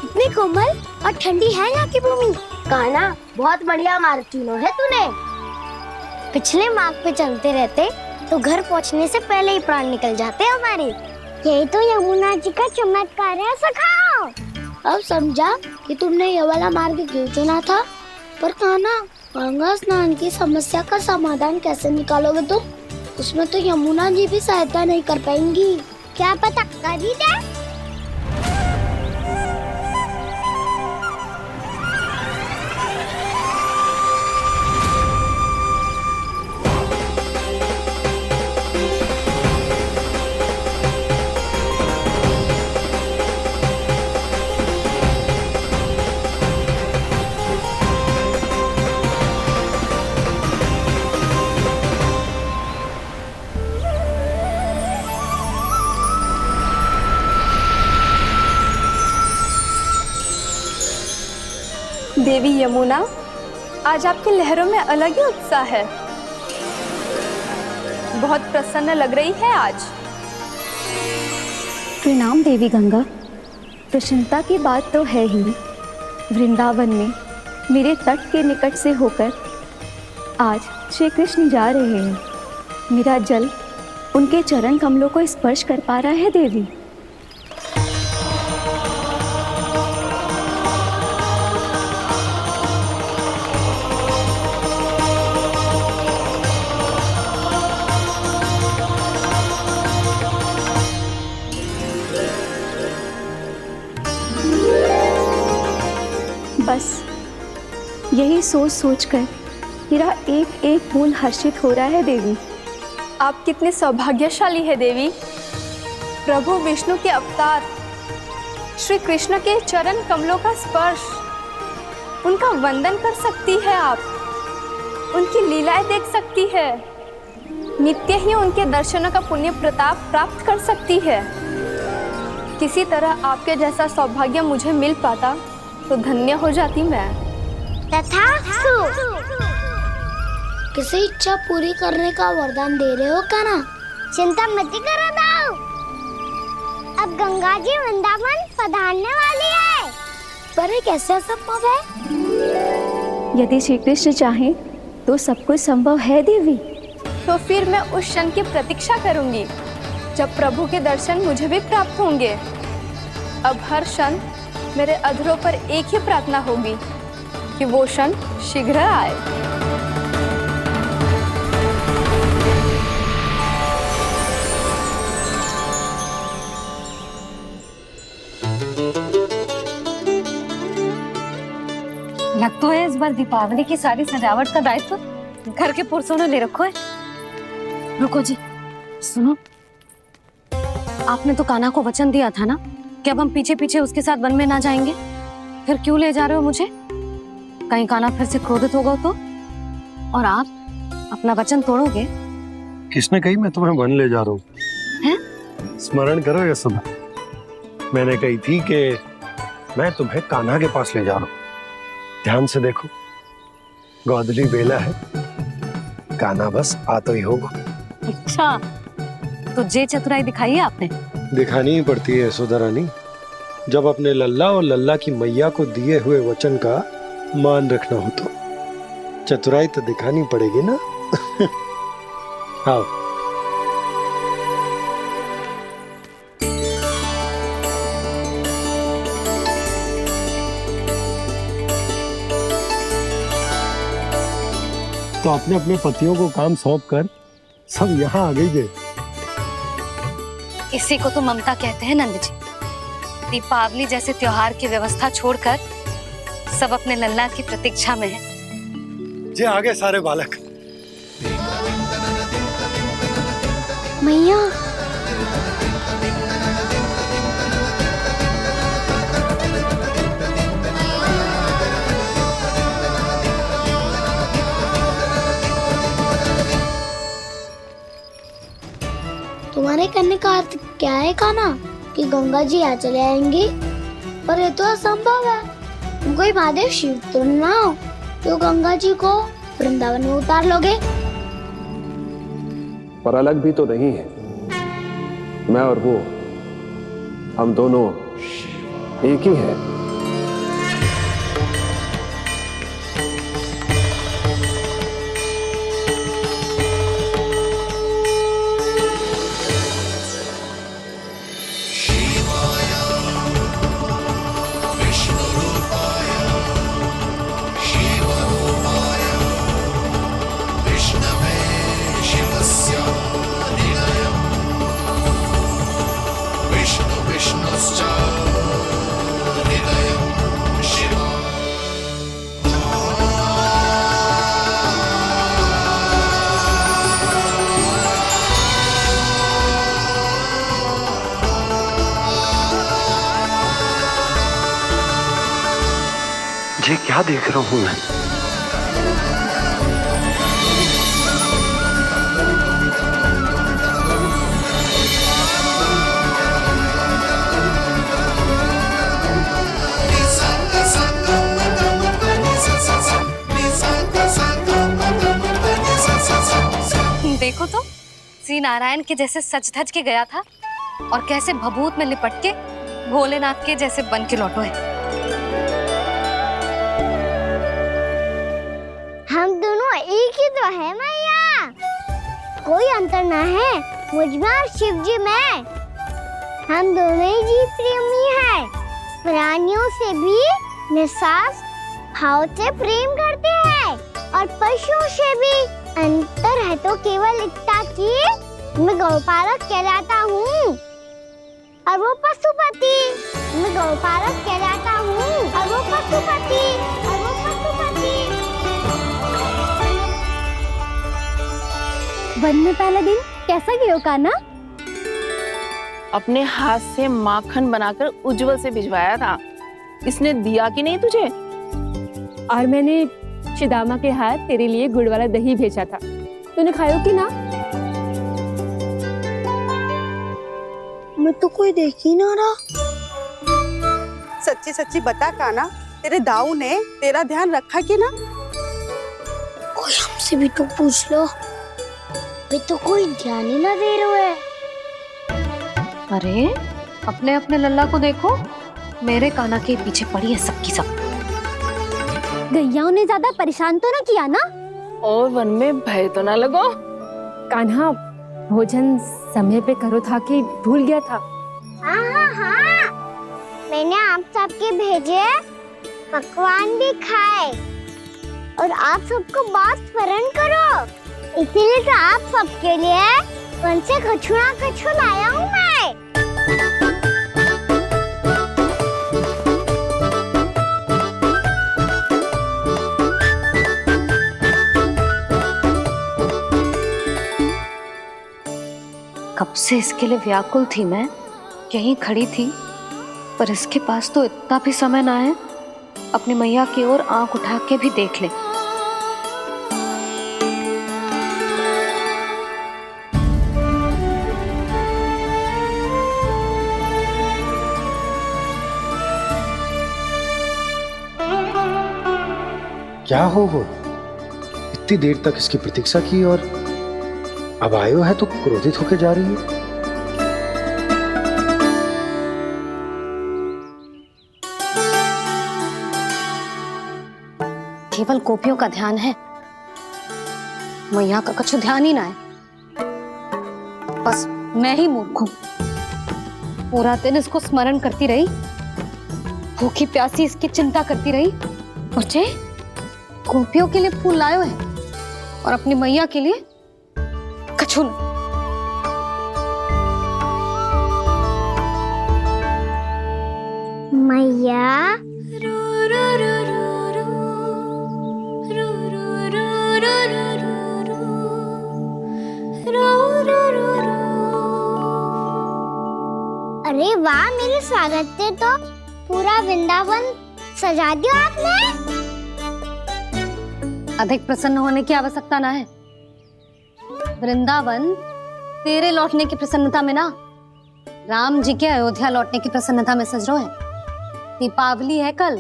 इतनी कोमल और ठंडी है यहाँ की भूमि। कान्हा, बहुत बढ़िया मार्ग चुना है तूने। पिछले मार्ग पे चलते रहते तो घर पहुँचने से पहले ही प्राण निकल जाते हमारे। यही तो यमुना जी का चमत्कार है सखा। अब समझा कि तुमने ये वाला मार्ग क्यों चुना था। पर कान्हा, गंगा स्नान की समस्या का समाधान कैसे निकालोगे तुम? उसमें तो यमुना जी भी सहायता नहीं कर पाएंगी। क्या पता कर ही दे। देवी यमुना, आज आपकी लहरों में अलग ही उत्साह है। बहुत प्रसन्न लग रही है आज। प्रणाम देवी गंगा। प्रसन्नता की बात तो है ही। वृंदावन में मेरे तट के निकट से होकर आज श्री कृष्ण जा रहे हैं। मेरा जल उनके चरण कमलों को स्पर्श कर पा रहा है देवी। बस यही सोच सोचकर मेरा एक एक खून हर्षित हो रहा है देवी। आप कितने सौभाग्यशाली है देवी। प्रभु विष्णु के अवतार श्री कृष्ण के चरण कमलों का स्पर्श, उनका वंदन कर सकती है आप, उनकी लीलाएं देख सकती है, नित्य ही उनके दर्शनों का पुण्य प्रताप प्राप्त कर सकती है। किसी तरह आपके जैसा सौभाग्य मुझे मिल पाता तो धन्य हो जाती मैं। तथास्तु। किसी इच्छा पूरी करने का वरदान दे रहे हो कान्हा? चिंता मत करो दाऊ, अब गंगा जी वृंदावन पधारने वाली है। पर ये कैसे संभव है? यदि श्री कृष्ण चाहें तो सब कुछ संभव है देवी। तो फिर मैं उस क्षण की प्रतीक्षा करूंगी जब प्रभु के दर्शन मुझे भी प्राप्त होंगे। अब हर क्षण मेरे अधरों पर एक ही प्रार्थना होगी कि वो क्षण शीघ्र आए। लग तो है इस बार दीपावली की सारी सजावट का दायित्व घर के पुरुषों ने ले रखो है। रुको जी, सुनो, आपने तो कान्हा को वचन दिया था ना कि अब हम पीछे पीछे उसके साथ वन में ना जाएंगे, फिर क्यों ले जा रहे हो मुझे? कहीं कान्हा फिर से क्रोधित होगा तो? और आप अपना वचन तोड़ोगे? किसने कही मैं तुम्हें वन ले जा रहा हूँ? स्मरण करो ये सब। मैंने कही थी कि मैं तुम्हें कान्हा के पास ले जा रहा हूँ। ध्यान से देखो, गोदली बेला है, कान्हा बस आ तो ही होगा। अच्छा, तो जे चतुराई दिखाई है आपने? दिखानी ही पड़ती है यशोदा रानी, जब अपने लल्ला और लल्ला की मैया को दिए हुए वचन का मान रखना हो तो चतुराई तो दिखानी पड़ेगी ना। आओ। तो अपने अपने पतियों को काम सौंप कर सब यहाँ आ गई थे। इसी को तो ममता कहते हैं नंद जी। दीपावली जैसे त्योहार की व्यवस्था छोड़कर सब अपने लल्ला की प्रतीक्षा में हैं। जे आगे सारे बालक। मैया, तुम्हारे कहने का अर्थ क्या है कान्हा? कि गंगा जी यहाँ चले आएंगे? पर ये तो असंभव है। तुम कोई महादेव शिव तो ना हो तो गंगा जी को वृंदावन में उतार लोगे? पर अलग भी तो नहीं है। मैं और वो, हम दोनों एक ही हैं। ये क्या देख रहा हूँ मैं? देखो तो, श्री नारायण के जैसे सज धज के गया था और कैसे भभूत में लिपट के भोलेनाथ के जैसे बन के लौटो है। हम दोनों एक ही तो है मैया, कोई अंतर ना है मुझ में और शिव जी में। हम दोनों ही जीव प्रेमी हैं, प्राणियों से भी निस्वार्थ भाव से प्रेम करते हैं और पशुओं से भी। अंतर है तो केवल इतना कि मैं गौपालक कहलाता हूँ और वो पशुपति। मैं गौपालक कहलाता हूँ और वो पशुपति। वन में पहला दिन कैसा गया कान्हा? अपने हाथ से माखन बनाकर उज्जवल से भिजवाया था। इसने दिया कि नहीं तुझे? और मैंने शिदामा के हाथ तेरे लिए गुड़ वाला दही भेजा था, तूने खायो कि ना? मैं तो कोई देख ही ना रहा। सच्ची सच्ची बता कान्हा, तेरे दाऊ ने तेरा ध्यान रखा कि ना? कोई हमसे भी तो पूछ लो, वे तो कोई ध्यान ही ना दे रहे है। अरे अपने अपने लल्ला को देखो, मेरे कान्हा के पीछे पड़ी है सबकी सब। गैयाओं ने ज्यादा परेशान तो ना किया ना? और वन में भय तो ना लगो? कान्हा भोजन समय पे करो था कि भूल गया था? हाँ, मैंने आप सबके भेजे पकवान भी खाए और आप सबको बात स्मरण करो, इसीलिए तो आप सबके लिए वन से कछु लाया हूँ मैं। कब से इसके लिए व्याकुल थी मैं, यहीं खड़ी थी, पर इसके पास तो इतना भी समय ना है अपनी मैया की ओर आंख उठा के भी देख ले। क्या हो वो? इतनी देर तक इसकी प्रतीक्षा की और अब आयो है तो क्रोधित होकर जा रही है। केवल गोपियों का ध्यान है, मैया का कछु ध्यान ही ना है। बस मैं ही मूर्ख हूं, पूरा दिन इसको स्मरण करती रही, भूखी प्यासी इसकी चिंता करती रही, मुझे गोपियों के लिए फूल लायो है और अपनी मैया के लिए कछु न। मैया अरे वाह, मेरे स्वागत से तो पूरा वृंदावन सजा दिया आपने। अधिक प्रसन्न होने की आवश्यकता ना है। वृंदावन तेरे लौटने की प्रसन्नता में ना, राम जी के अयोध्या लौटने की प्रसन्नता में सज रहे हैं। दीपावली है कल।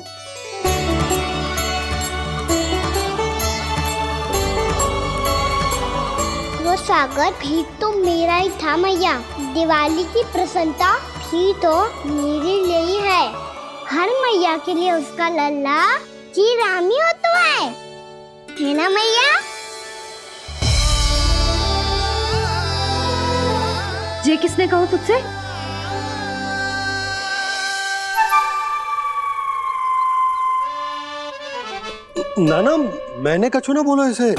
वो स्वागत भी तो मेरा ही था मैया। दिवाली की प्रसन्नता भी तो मेरे लिए ही है। हर मैया के लिए उसका लल्ला जी राम ही होता है ना मैया? ये किसने कहा तुझसे? नाना, मैंने कछु ना बोला इसे।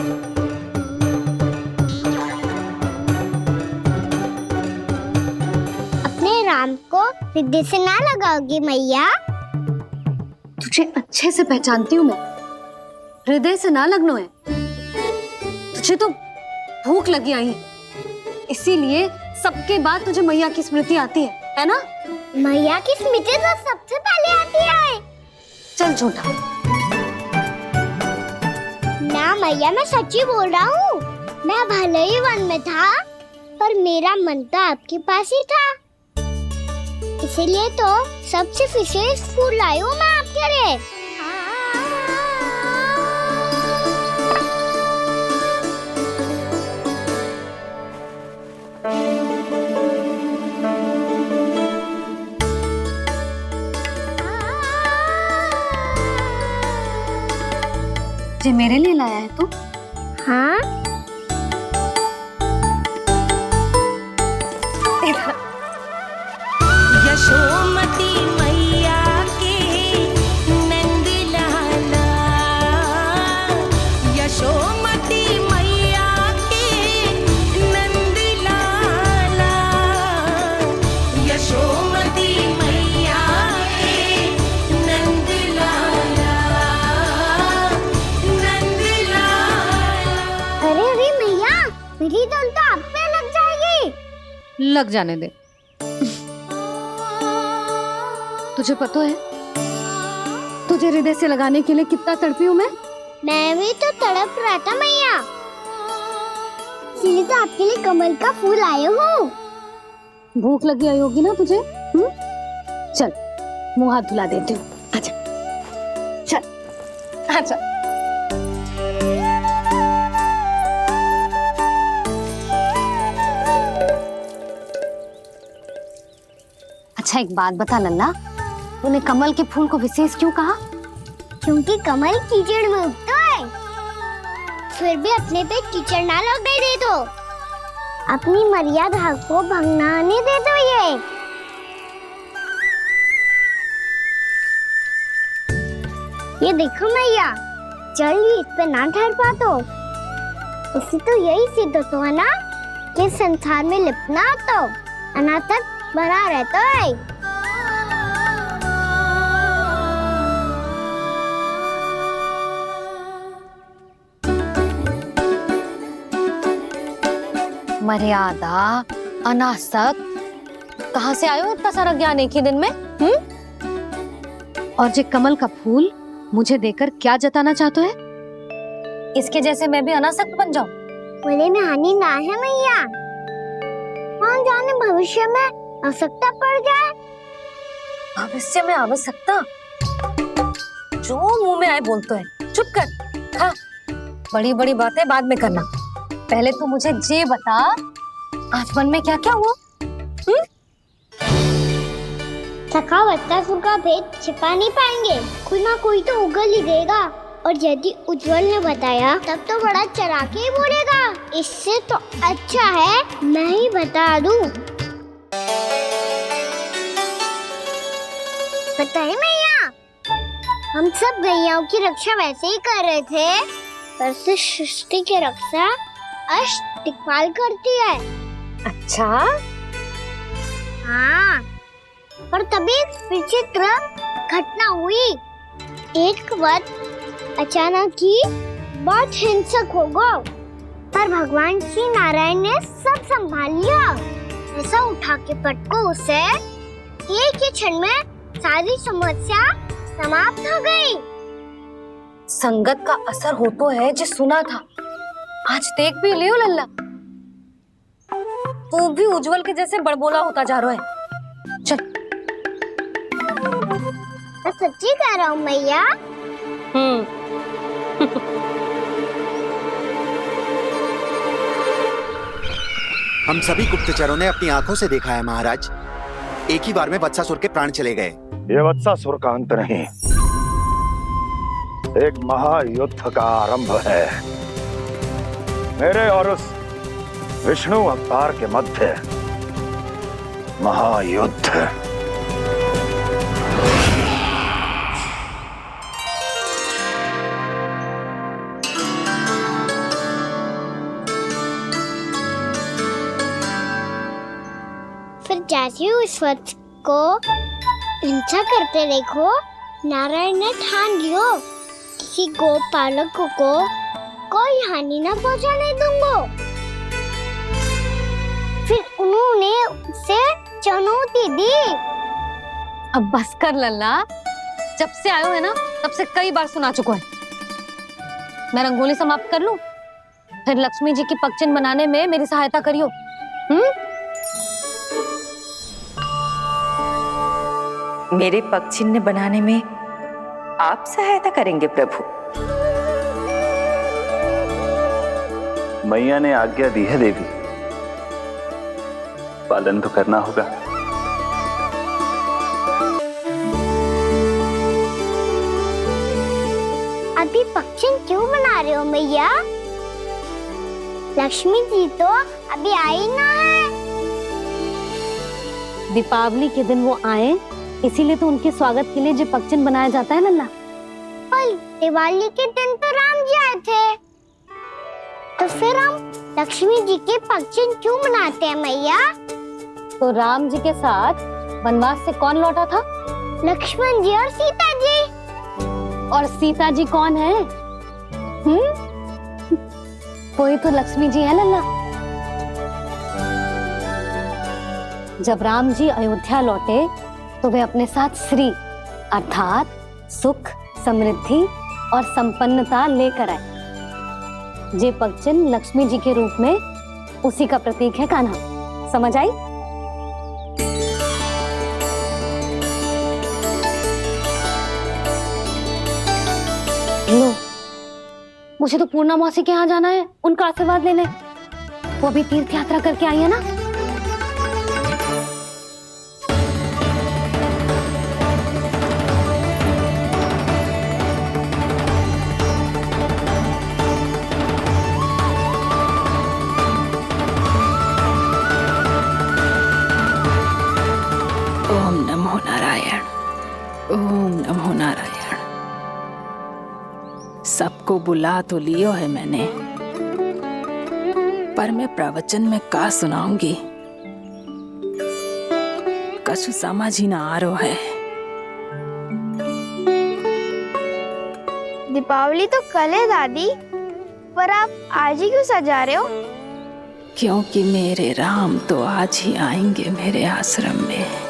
अपने राम को हृदय से ना लगाओगी मैया? तुझे अच्छे से पहचानती हूँ मैं, हृदय से ना लगनो है। तुझे तो भूख लगी आई है, इसीलिए सबके बाद तुझे मैया की स्मृति आती है ना? मैया की स्मृति तो सबसे पहले आती है। चल झूठा। ना मैया, मैं सच्ची बोल रहा हूँ। मैं भले ही वन में था, पर मेरा मन तो आपके पास ही था, इसीलिए तो सबसे विशेष फूल लाई हूँ मैं आपके लिए। ये मेरे लिए लाया है तू? हाँ। यशोमती मैया के नंद लाला, यशोमती मैया के नंद लाला, यशोमती मैया के नंद लाला, नंद लाला। अरे लग जाने दे। तुझे पता है तुझे हृदय से लगाने के लिए कितना तड़पी हूँ मैं भी तो तड़प रहा था मैया, इसलिए तो आपके लिए कमल का फूल आया हूँ। भूख लगी आई होगी ना तुझे? चल मुंह हाथ धुला देती हूँ। आजा चल आजा। अच्छा एक बात बता लल्ला, तूने कमल के फूल को विशेष क्यों कहा? क्योंकि कमल कीचड़ में उगता है, फिर भी अपने पे कीचड़ ना लगने दे दो, अपनी मर्यादा को भंग ना आने दे दो। ये देखो मैया, जल भी इस पे ना ठहर पा तो इससे तो यही सिद्ध होता है ना कि संसार में लिपना तो अनाथ तक बना रहता है। मर्यादा, अनासक्त, कहाँ से आयो इतना सारा ज्ञान एक ही दिन में? और जे कमल का फूल मुझे देकर क्या जताना चाहते है? इसके जैसे मैं भी अनासक्त बन जाऊं? बोले में हानि ना है मैया, कौन जाने भविष्य में आवश्यकता पड़ जाए। भविष्य में आवश्यकता? जो मुंह में आए बोलते हैं, चुप कर। हाँ, बड़ी बड़ी बातें बाद में करना, पहले तो मुझे ये बता आज वन में क्या क्या हुआ? सखा वत्सासुर का भेद छिपा नहीं पाएंगे, कोई ना कोई तो उगल ही देगा, और यदि उज्जवल ने बताया तब तो बड़ा चढ़ा के ही बोलेगा। इससे तो अच्छा है मैं ही बता दूं। पता है मैया, हम सब गैयाओं की रक्षा वैसे ही कर रहे थे, पर से सृष्टि की रक्षा अष्ट दिक्पाल करती है। अच्छा? हाँ, पर तभी एक विचित्र घटना हुई। एक वक्त अचानक ही बहुत हिंसक हो गया, पर भगवान श्री नारायण ने सब संभाल लिया। ऐसा उठा के पटको उसे, एक ही क्षण में सारी समस्या समाप्त हो गई। संगत का असर हो तो है जो सुना था, आज देख भी लियो लल्ला, तू भी उज्जवल के जैसे बड़बोला होता जा रहा है। चल। मैं सच्ची कह रहा हूँ मैया। हम सभी गुप्तचरों ने अपनी आंखों से देखा है महाराज, एक ही बार में वत्सासुर के प्राण चले गए। ये वत्सासुर का अंत नहीं, एक महायुद्ध का आरंभ है। मेरे और उस विष्णु अवतार के मध्य महायुद्ध। फिर जैसे ही उस वत्स को हिंसा करते देखो, नारायण ने ठान लियो किसी गोपालक को कोई हानि न पहुंचाने दूंगा। फिर उन्होंने उसे चुनौती दी। अब बस कर लल्ला, जब से आयो है ना तब से कई बार सुना चुका है। मैं रंगोली समाप्त कर लूं, फिर लक्ष्मी जी की पगचिन बनाने में मेरी सहायता करियो। मेरे पगचिन्ह बनाने में आप सहायता करेंगे प्रभु? मैया ने आज्ञा दी है देवी, पालन तो करना होगा। अभी पगचिन क्यों बना रहे हो मैया? लक्ष्मी जी तो अभी आई ना है। दीपावली के दिन वो आए, इसीलिए तो उनके स्वागत के लिए जो पगचिन बनाया जाता है लल्ला। पर दिवाली के दिन तो राम जी आए थे, तो फिर हम लक्ष्मी जी के पगचिन क्यों मनाते हैं मैया? तो राम जी के साथ वनवास से कौन लौटा था? लक्ष्मण जी और सीता जी। और सीता जी कौन है? वही तो लक्ष्मी जी है लल्ला। जब राम जी अयोध्या लौटे तो वे अपने साथ श्री अर्थात सुख, समृद्धि और संपन्नता लेकर आए। जे पगचिन लक्ष्मी जी के रूप में उसी का प्रतीक है कान्हा। समझ आई? लो, मुझे तो पूर्णा मौसी के यहाँ जाना है, उनका आशीर्वाद लेने। वो अभी तीर्थ यात्रा करके आई है ना। ओम नमो नारायण, ओम नमो नारायण। सबको बुला तो लियो है मैंने, पर मैं प्रवचन में का सुनाऊंगी, कछु समझ ही ना आ रहा है। दीपावली तो कल है दादी, पर आप आज ही क्यों सजा रहे हो? क्योंकि मेरे राम तो आज ही आएंगे मेरे आश्रम में।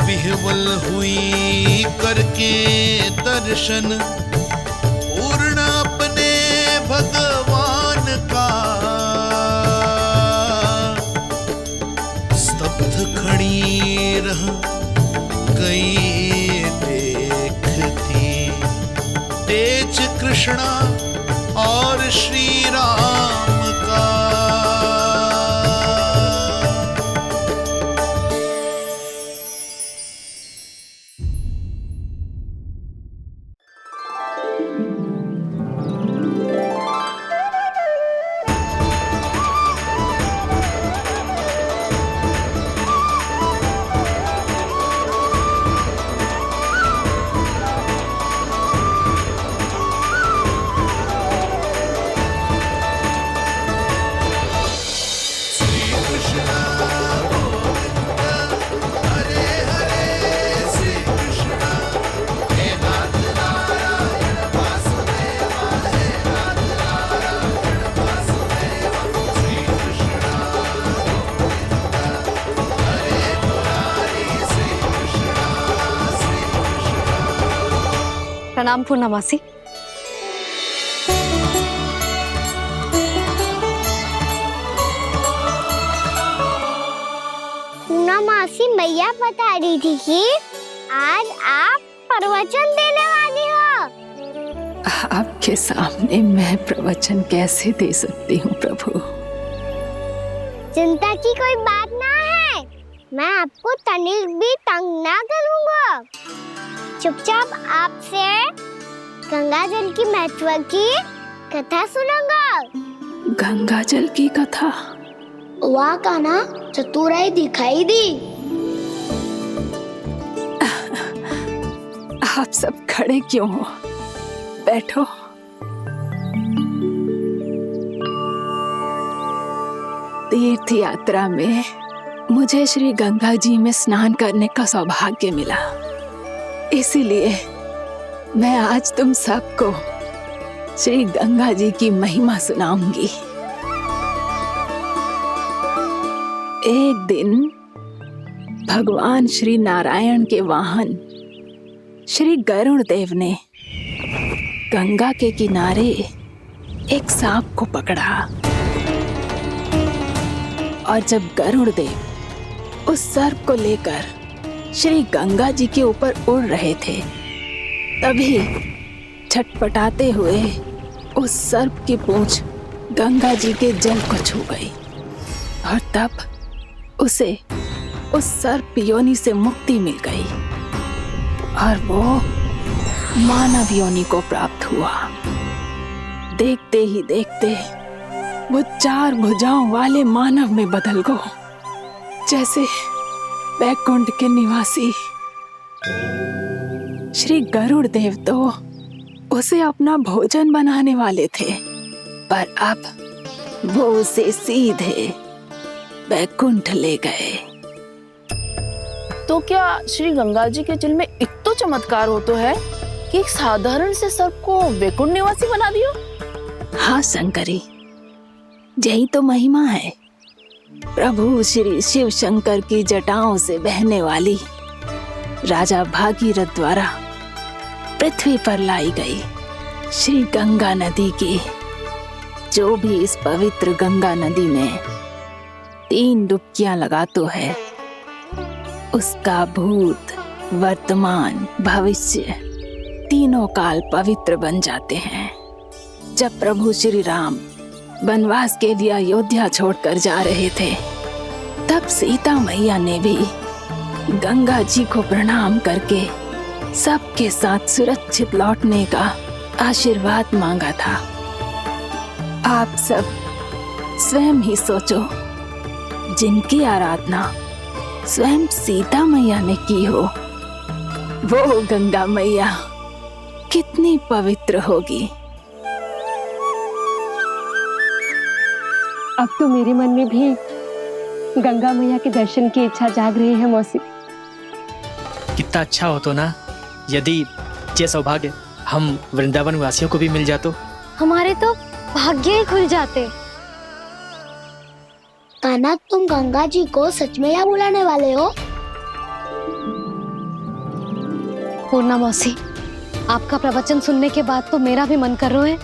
विह्वल हुई करके दर्शन पूर्ण अपने भगवान का, स्तब्ध खड़ी रह गई देखती तेज कृष्णा और श्री राम का। प्रणाम पूर्णा मौसी। पूर्णा मौसी मैया बता रही थी कि आज आप प्रवचन देने वाली हो। आपके सामने मैं प्रवचन कैसे दे सकती हूँ प्रभु? चिंता की कोई बात ना है, मैं आपको तनिक भी तंग ना करूँगा। चुपचाप आपसे गंगा जल की महत्व की कथा सुनूंगा। गंगा जल की कथा? वाह कान्हा, चतुराई दिखाई दी। आप सब खड़े क्यों हो? बैठो। तीर्थ यात्रा में मुझे श्री गंगा जी में स्नान करने का सौभाग्य मिला, इसीलिए मैं आज तुम सबको श्री गंगा जी की महिमा सुनाऊंगी। एक दिन भगवान श्री नारायण के वाहन श्री गरुड़ देव ने गंगा के किनारे एक सांप को पकड़ा, और जब गरुड़ देव उस सर्प को लेकर श्री गंगा जी के ऊपर उड़ रहे थे, तभी छटपटाते हुए उस सर्प की पूंछ गंगा जी के जल को छू गई, और तब उसे उस सर्प योनि से मुक्ति मिल गई और वो मानव योनि को प्राप्त हुआ। देखते ही देखते वो 4 भुजाओं वाले मानव में बदल गया, जैसे वैकुंठ के निवासी। श्री गरुड़ देव तो उसे अपना भोजन बनाने वाले थे, पर अब वो उसे सीधे बैकुंठ ले गए। तो क्या श्री गंगा जी के जल में इतना चमत्कार हो तो है कि एक साधारण से सर्प को वैकुंठ निवासी बना दियो? हाँ शंकरी, यही तो महिमा है। प्रभु श्री शिव शंकर की जटाओं से बहने वाली राजा भागीरथ द्वारा पृथ्वी पर लाई गई श्री गंगा नदी की, जो भी इस पवित्र गंगा नदी में 3 डुबकियां लगातो है, उसका भूत, वर्तमान, भविष्य तीनों काल पवित्र बन जाते हैं। जब प्रभु श्री राम वनवास के लिए अयोध्या छोड़कर जा रहे थे, तब सीता मैया ने भी गंगा जी को प्रणाम करके सबके साथ सुरक्षित लौटने का आशीर्वाद मांगा था। आप सब स्वयं ही सोचो, जिनकी आराधना स्वयं सीता मैया ने की हो, वो गंगा मैया कितनी पवित्र होगी। अब तो मेरे मन में भी गंगा मैया के दर्शन की इच्छा जाग रही है मौसी। कितना अच्छा हो तो ना यदि ये सौभाग्य हम वृंदावन वासियों को भी मिल जातो। हमारे तो भाग्य ही खुल जाते। कान्हा, तुम गंगा जी को सच में यहाँ बुलाने वाले हो? पूर्णा मौसी, आपका प्रवचन सुनने के बाद तो मेरा भी मन कर रहा है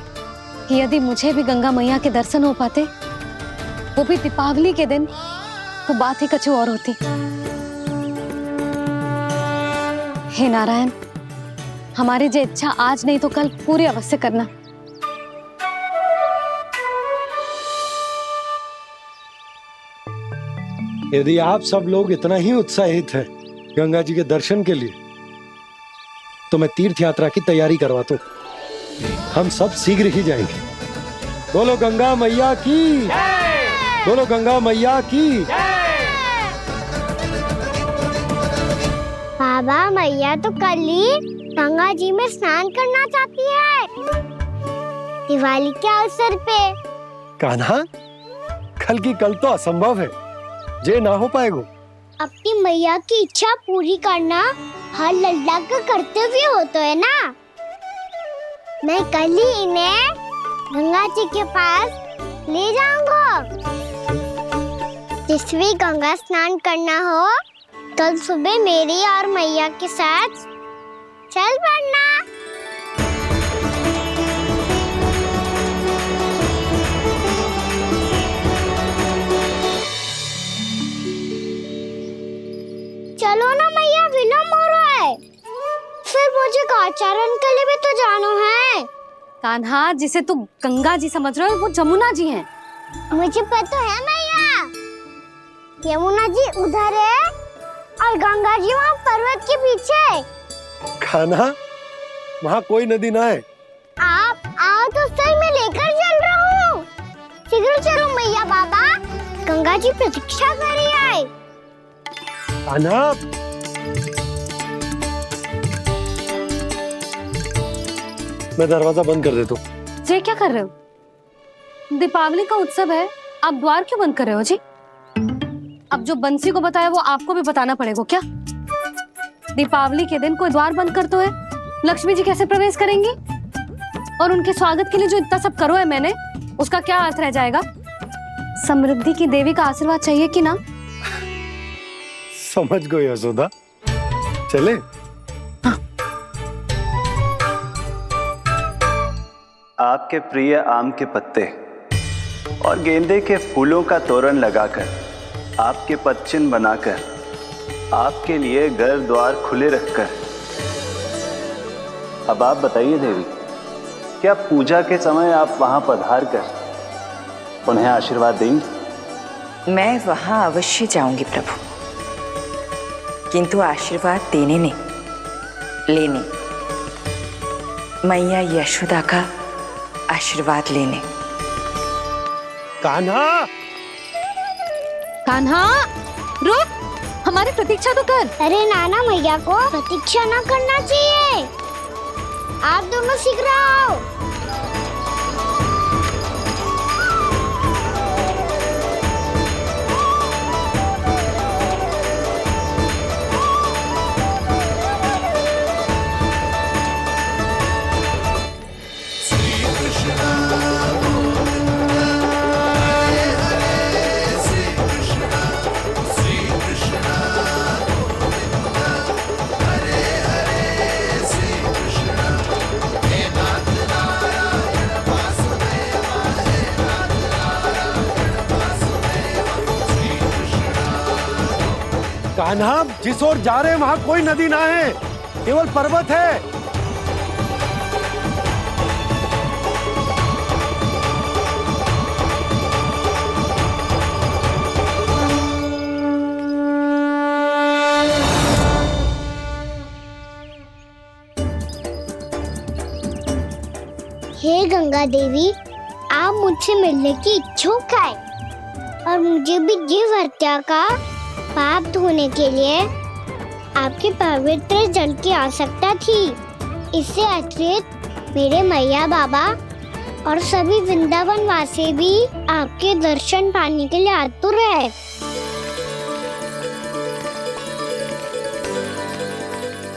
कि यदि मुझे भी गंगा मैया के दर्शन हो पाते, वो भी दीपावली के दिन, तो बात ही कुछ और होती। हे नारायण, हमारी जो इच्छा आज नहीं तो कल पूरी अवश्य करना। यदि आप सब लोग इतना ही उत्साहित हैं गंगा जी के दर्शन के लिए, तो मैं तीर्थ यात्रा की तैयारी करवाता हूँ। हम सब शीघ्र ही जाएंगे। बोलो गंगा मैया की, बोलो गंगा मैया की। बाबा, मैया तो कल ही गंगा जी में स्नान करना चाहती है, दिवाली के अवसर पे। कान्हा, कल की कल तो असंभव है, जे ना हो पाएगा। अपनी मैया की इच्छा पूरी करना हर लल्ला का कर्तव्य होता है ना। मैं कल ही इन्हें गंगा जी के पास ले जाऊंगा। जिस भी गंगा स्नान करना हो, कल सुबह मेरी और मैया के साथ चल पड़ना। चलो ना मैया, विलम्ब हो रहा है। फिर मुझे आचरण के लिए भी तो जाना है। कान्हा, जिसे तू गंगा जी समझ रहे हो, वो जमुना जी हैं। मुझे पता है मैया, यमुना जी उधर है और गंगा जी वहाँ पर्वत के पीछे। कान्हा, वहाँ कोई नदी ना है। आप आओ तो सही, मैं लेकर चल रहा हूँ। शीघ्र चलो मैया। बाबा, गंगा जी प्रतीक्षा कर रही है। कान्हा, मैं दरवाजा बंद कर देता हूँ। ये क्या कर रहे हो? दीपावली का उत्सव है, आप द्वार क्यों बंद कर रहे हो जी? अब जो बंसी को बताया वो आपको भी बताना पड़ेगा क्या? दीपावली के दिन कोई द्वार बंद कर तो है, लक्ष्मी जी कैसे प्रवेश करेंगी? और उनके स्वागत के लिए जो इतना सब करो है मैंने, उसका क्या अर्थ रह जाएगा? समृद्धि की देवी का आशीर्वाद चाहिए कि ना? समझ गई यशोदा, चले। आपके प्रिय आम के पत्ते और गेंदे के फूलों का तोरण लगाकर, आपके पदचिन्ह बनाकर, आपके लिए घर द्वार खुले रखकर, अब आप बताइए देवी, क्या पूजा के समय आप वहां पधार कर उन्हें आशीर्वाद देंगी? मैं वहां अवश्य जाऊंगी प्रभु, किंतु आशीर्वाद देने नहीं, लेने, मैया यशोदा का आशीर्वाद लेने। कान्हा, कान्हा, रुक, हमारी प्रतीक्षा तो कर। अरे नाना, मैया को प्रतीक्षा ना करना चाहिए। आप दोनों शीघ्र आओ। कान्हा, जिस ओर जा रहे हैं वहां कोई नदी ना है, केवल पर्वत है। हे गंगा देवी, आप मुझसे मिलने की इच्छुक है और मुझे भी जीव हत्या का पाप धोने के लिए आपके पवित्र जल की आवश्यकता थी। इससे अतिरिक्त मेरे मैया बाबा और सभी वृंदावन वासी भी आपके दर्शन पाने के लिए आतुर है।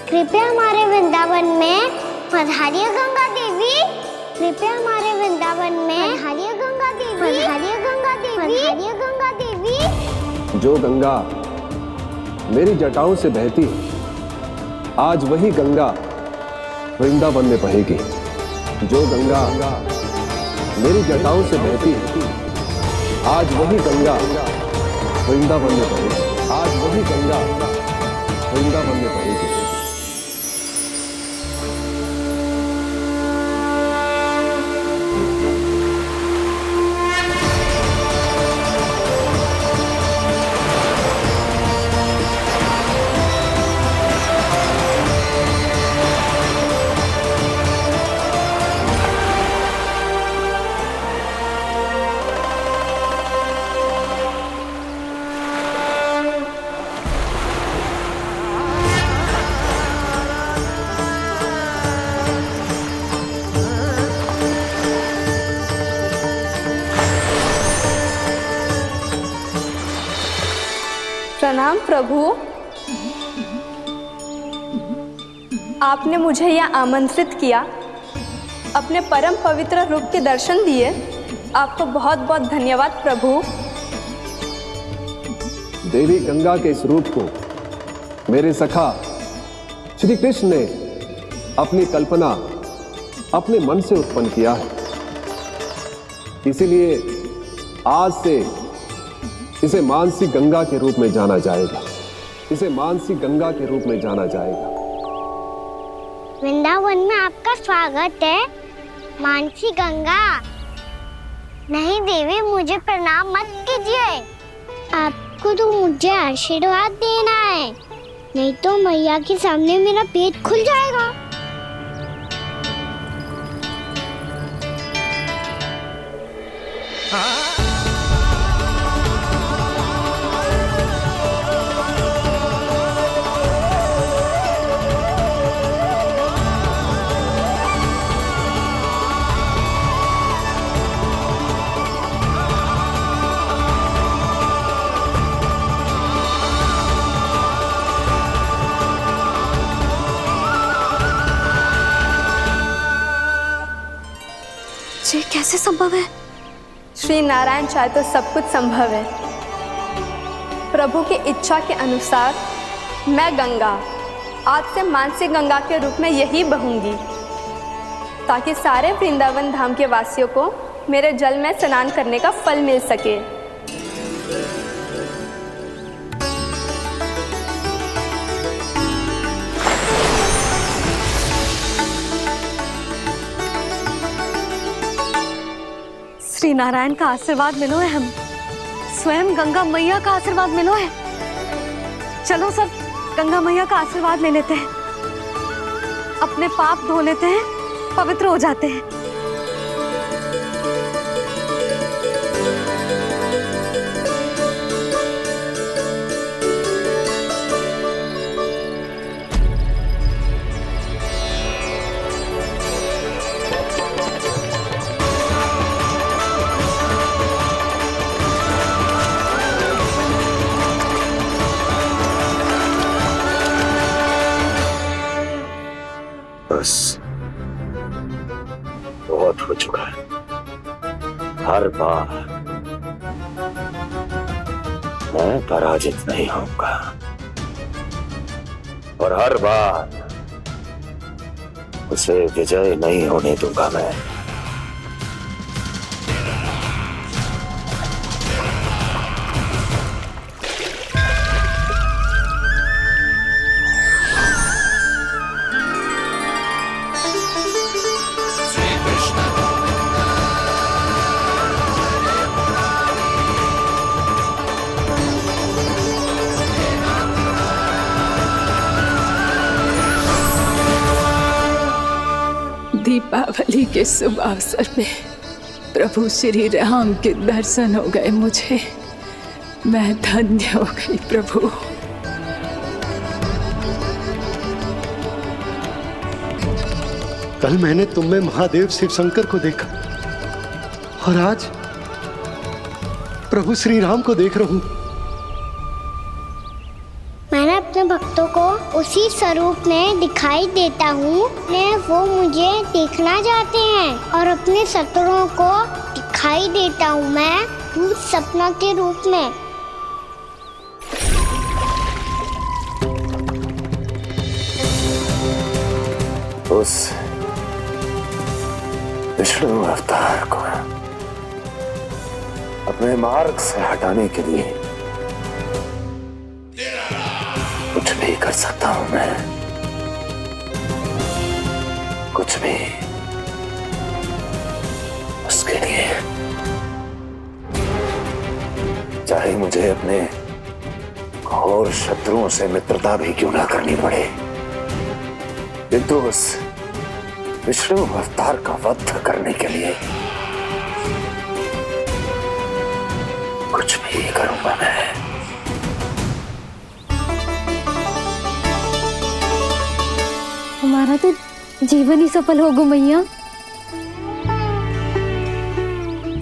कृपया हमारे वृंदावन में पधारिए गंगा देवी। कृपया हमारे वृंदावन में पधारिए गंगा देवी। पधारिए गंगा देवी। पधारिए गंगा देवी। जो गंगा मेरी जटाओं से बहती है, आज वही गंगा वृंदावन में बहेगी। जो गंगा मेरी जटाओं से बहती है, आज वही गंगा वृंदावन में बहेगी। आज वही गंगा वृंदावन में बहेगी। प्रणाम प्रभु। आपने मुझे यह आमंत्रित किया, अपने परम पवित्र रूप के दर्शन दिए। आपको बहुत बहुत धन्यवाद प्रभु। देवी गंगा के इस रूप को मेरे सखा श्री कृष्ण ने अपनी कल्पना अपने मन से उत्पन्न किया है। इसीलिए आज से इसे मानसी गंगा के रूप में जाना जाएगा। इसे मानसी गंगा के रूप में जाना जाएगा। वृंदावन में आपका स्वागत है मानसी गंगा। नहीं देवी, मुझे प्रणाम मत कीजिए। आपको तो मुझे आशीर्वाद देना है, नहीं तो मैया के सामने मेरा पेट खुल जाएगा। ये कैसे संभव है? श्री नारायण चाहे तो सब कुछ संभव है। प्रभु की इच्छा के अनुसार मैं गंगा आज से मानसी गंगा के रूप में यही बहूंगी, ताकि सारे वृंदावन धाम के वासियों को मेरे जल में स्नान करने का फल मिल सके। श्री नारायण का आशीर्वाद मिलो है, हम स्वयं गंगा मैया का आशीर्वाद मिलो है। चलो सब गंगा मैया का आशीर्वाद ले लेते हैं, अपने पाप धो लेते हैं, पवित्र हो जाते हैं। बस बहुत हो चुका है। हर बार मैं पराजित नहीं होऊंगा और हर बार उसे विजय नहीं होने दूंगा मैं। दीपावली के शुभ अवसर पे प्रभु श्री राम के दर्शन हो गए मुझे। मैं धन्य हो गई प्रभु। कल मैंने तुम में महादेव शिव शंकर को देखा और आज प्रभु श्री राम को देख रहा हूं। मैंने अपने भक्तों को उसी स्वरूप में दिखाई देता हूँ वो मुझे देखना चाहते हैं और अपने शत्रुओं को दिखाई देता हूँ मैं भूत सपना के रूप में। उस विष्णु अवतार को अपने मार्ग से हटाने के लिए कुछ भी कर सकता हूं मैं, कुछ भी। उसके लिए चाहे मुझे अपने घोर शत्रुओं से मित्रता भी क्यों ना करनी पड़े, किंतु उस विष्णु अवतार का वध करने के लिए कुछ भी करूंगा मैं। हमारा तो जीवन ही सफल होगा मैया।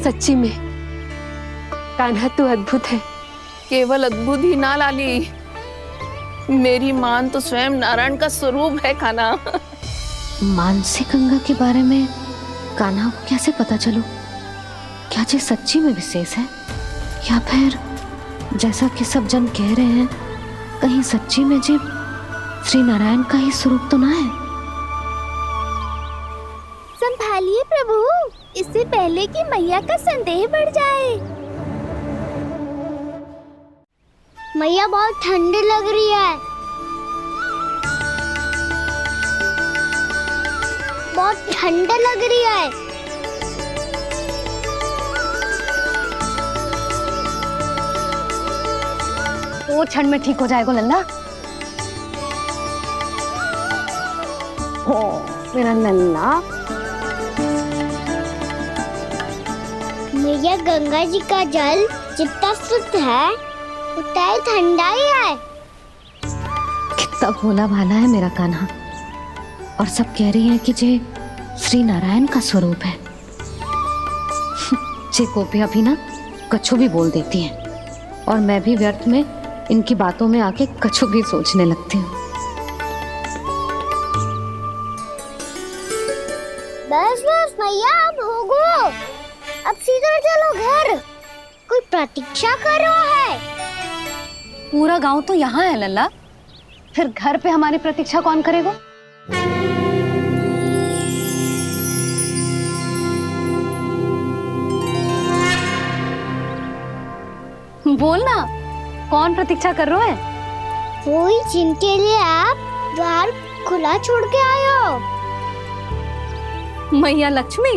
सच्ची में कान्हा तू अद्भुत है। केवल अद्भुत ही ना लाली, मेरी मान तो स्वयं नारायण का स्वरूप है कान्हा। मानसी गंगा के बारे में कान्हा को कैसे पता चलो? क्या ये सच्ची में विशेष है या फिर जैसा कि सब जन कह रहे हैं कहीं सच्ची में जी श्री नारायण का ही स्वरूप तो ना है? संभालिए प्रभु, इससे पहले कि मैया का संदेह बढ़ जाए। मैया बहुत ठंडी लग रही है, बहुत ठंडा लग रही है। वो ठंड में ठीक हो जाएगा लल्ला। हो मेरा लल्ला। मैया गंगा जी का जल जितना शुद्ध है उतना ही ठंडा ही है। कितना भोला भाला है मेरा कान्हा। और सब कह रही हैं कि जे श्री नारायण का स्वरूप है। जे गोपियां भी ना कछु भी बोल देती हैं और मैं भी व्यर्थ में इनकी बातों में आके कछु भी सोचने लगती हूँ। बस बस मैया, अब होगो, अब सीधा चलो घर। कोई प्रतीक्षा कर रहा है। पूरा गांव तो यहाँ है लल्ला, फिर घर पे हमारी प्रतीक्षा कौन करेगा? बोलना, कौन प्रतीक्षा कर रहे हैं? वही जिनके लिए आप द्वार खुला छोड़ के आए हो। मैया लक्ष्मी।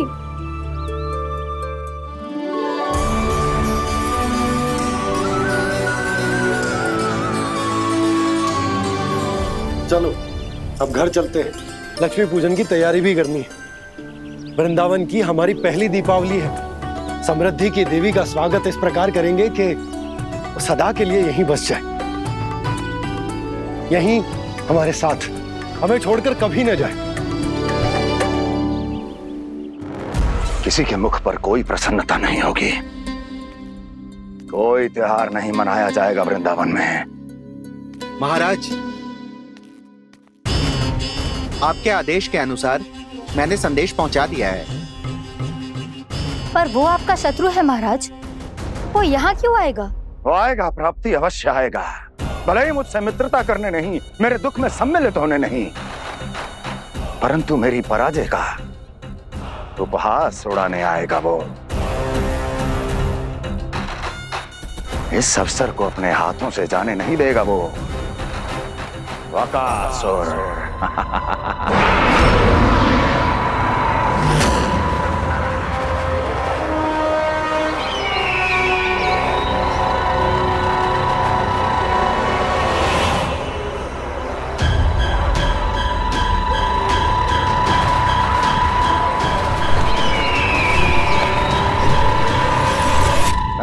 चलो अब घर चलते हैं, लक्ष्मी पूजन की तैयारी भी करनी है। वृंदावन की हमारी पहली दीपावली है। समृद्धि की देवी का स्वागत इस प्रकार करेंगे कि सदा के लिए यहीं बस जाए, यहीं हमारे साथ, हमें छोड़कर कभी न जाए। किसी के मुख पर कोई प्रसन्नता नहीं होगी, कोई त्योहार नहीं मनाया जाएगा वृंदावन में। महाराज, आपके आदेश के अनुसार मैंने संदेश पहुंचा दिया है। पर वो आपका शत्रु है महाराज, वो यहाँ क्यों आएगा? वो आएगा, प्राप्ति अवश्य आएगा। भले ही मुझसे मित्रता करने नहीं, मेरे दुख में सम्मिलित होने नहीं, परंतु मेरी पराजय का उपहास उड़ाने आएगा वो। इस अवसर को अपने हाथों से जाने नहीं देगा वो बकासुर।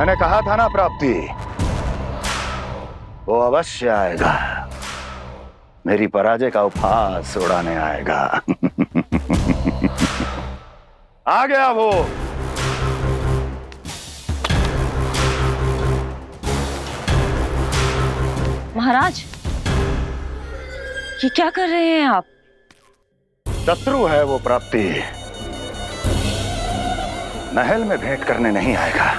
मैंने कहा था ना प्राप्ति, वो अवश्य आएगा, मेरी पराजय का उपहास उड़ाने आएगा। आ गया वो। महाराज, ये क्या कर रहे हैं आप? शत्रु है वो प्राप्ति, महल में भेंट करने नहीं आएगा।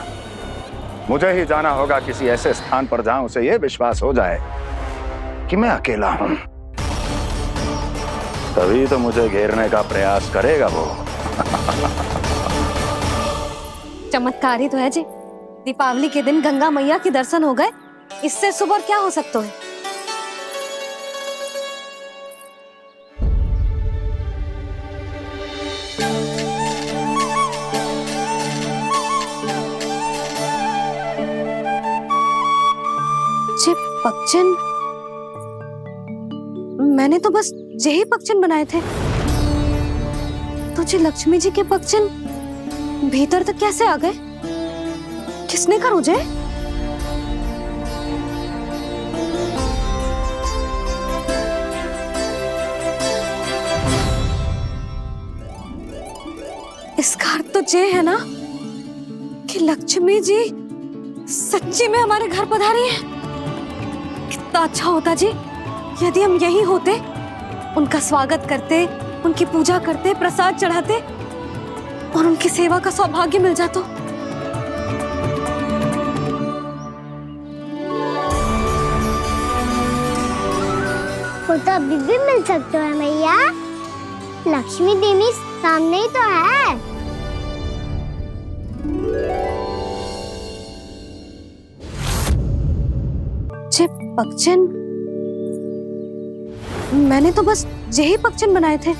मुझे ही जाना होगा किसी ऐसे स्थान पर जहां उसे यह विश्वास हो जाए कि मैं अकेला हूं, तभी तो मुझे घेरने का प्रयास करेगा वो। चमत्कार ही तो है जी, दीपावली के दिन गंगा मैया के दर्शन हो गए, इससे शुभ और क्या हो सकता है। पक्षन, मैंने तो बस यही पक्षन बनाए थे, तुझे लक्ष्मी जी के पक्षन भीतर तक कैसे आ गए? किसने कर मुझे? इसका अर्थ तो ये है ना कि लक्ष्मी जी सच्ची में हमारे घर पधारी है। कितना अच्छा होता जी यदि हम यही होते, उनका स्वागत करते, उनकी पूजा करते, प्रसाद चढ़ाते और उनकी सेवा का सौभाग्य मिल जाता। वो तो अभी भी मिल सकते हैं मैया, लक्ष्मी देवी सामने ही तो है। पक्षन, मैंने तो बस यही पक्षन बनाए थे,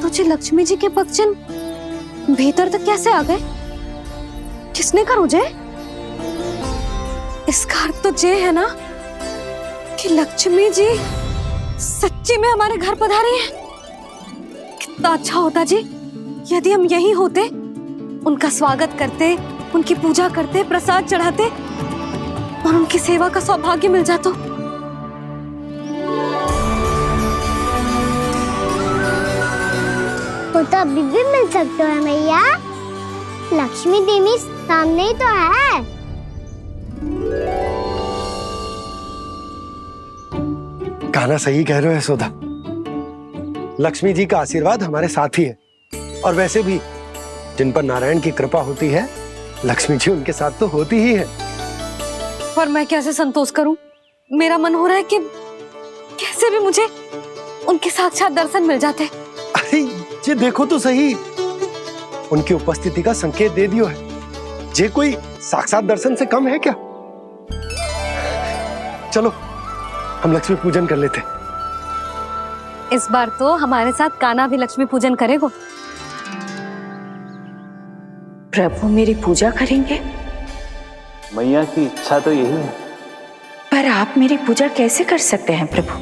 तुझे लक्ष्मी जी के पक्षन भीतर तक कैसे आ गए? किसने कर मुझे? इसका अर्थ तो ये है ना कि लक्ष्मी जी सच्ची में हमारे घर पधारी है। कितना अच्छा होता जी यदि हम यही होते, उनका स्वागत करते, उनकी पूजा करते, प्रसाद चढ़ाते और उनकी सेवा का सौभाग्य मिल जाता। वो तो अभी भी मिल सकते हैं मैया, लक्ष्मी देवी सामने ही तो है। कान्हा सही कह रहे हो यशोदा, लक्ष्मी जी का आशीर्वाद हमारे साथ ही है, और वैसे भी जिन पर नारायण की कृपा होती है, लक्ष्मी जी उनके साथ तो होती ही है। पर मैं कैसे संतोष करूं? मेरा मन हो रहा है कि कैसे भी मुझे उनके साक्षात दर्शन मिल जाते। अरे ये देखो तो सही, उनकी उपस्थिति का संकेत दे दियो है। ये कोई साक्षात दर्शन से कम है क्या? चलो हम लक्ष्मी पूजन कर लेते। इस बार तो हमारे साथ कान्हा भी लक्ष्मी पूजन करेगा। प्रभु मेरी पूजा करेंगे? मैया की इच्छा तो यही है। पर आप मेरी पूजा कैसे कर सकते हैं प्रभु?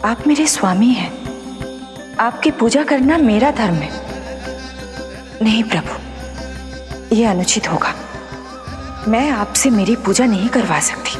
आप मेरे स्वामी हैं, आपकी पूजा करना मेरा धर्म है। नहीं प्रभु, यह अनुचित होगा, मैं आपसे मेरी पूजा नहीं करवा सकती।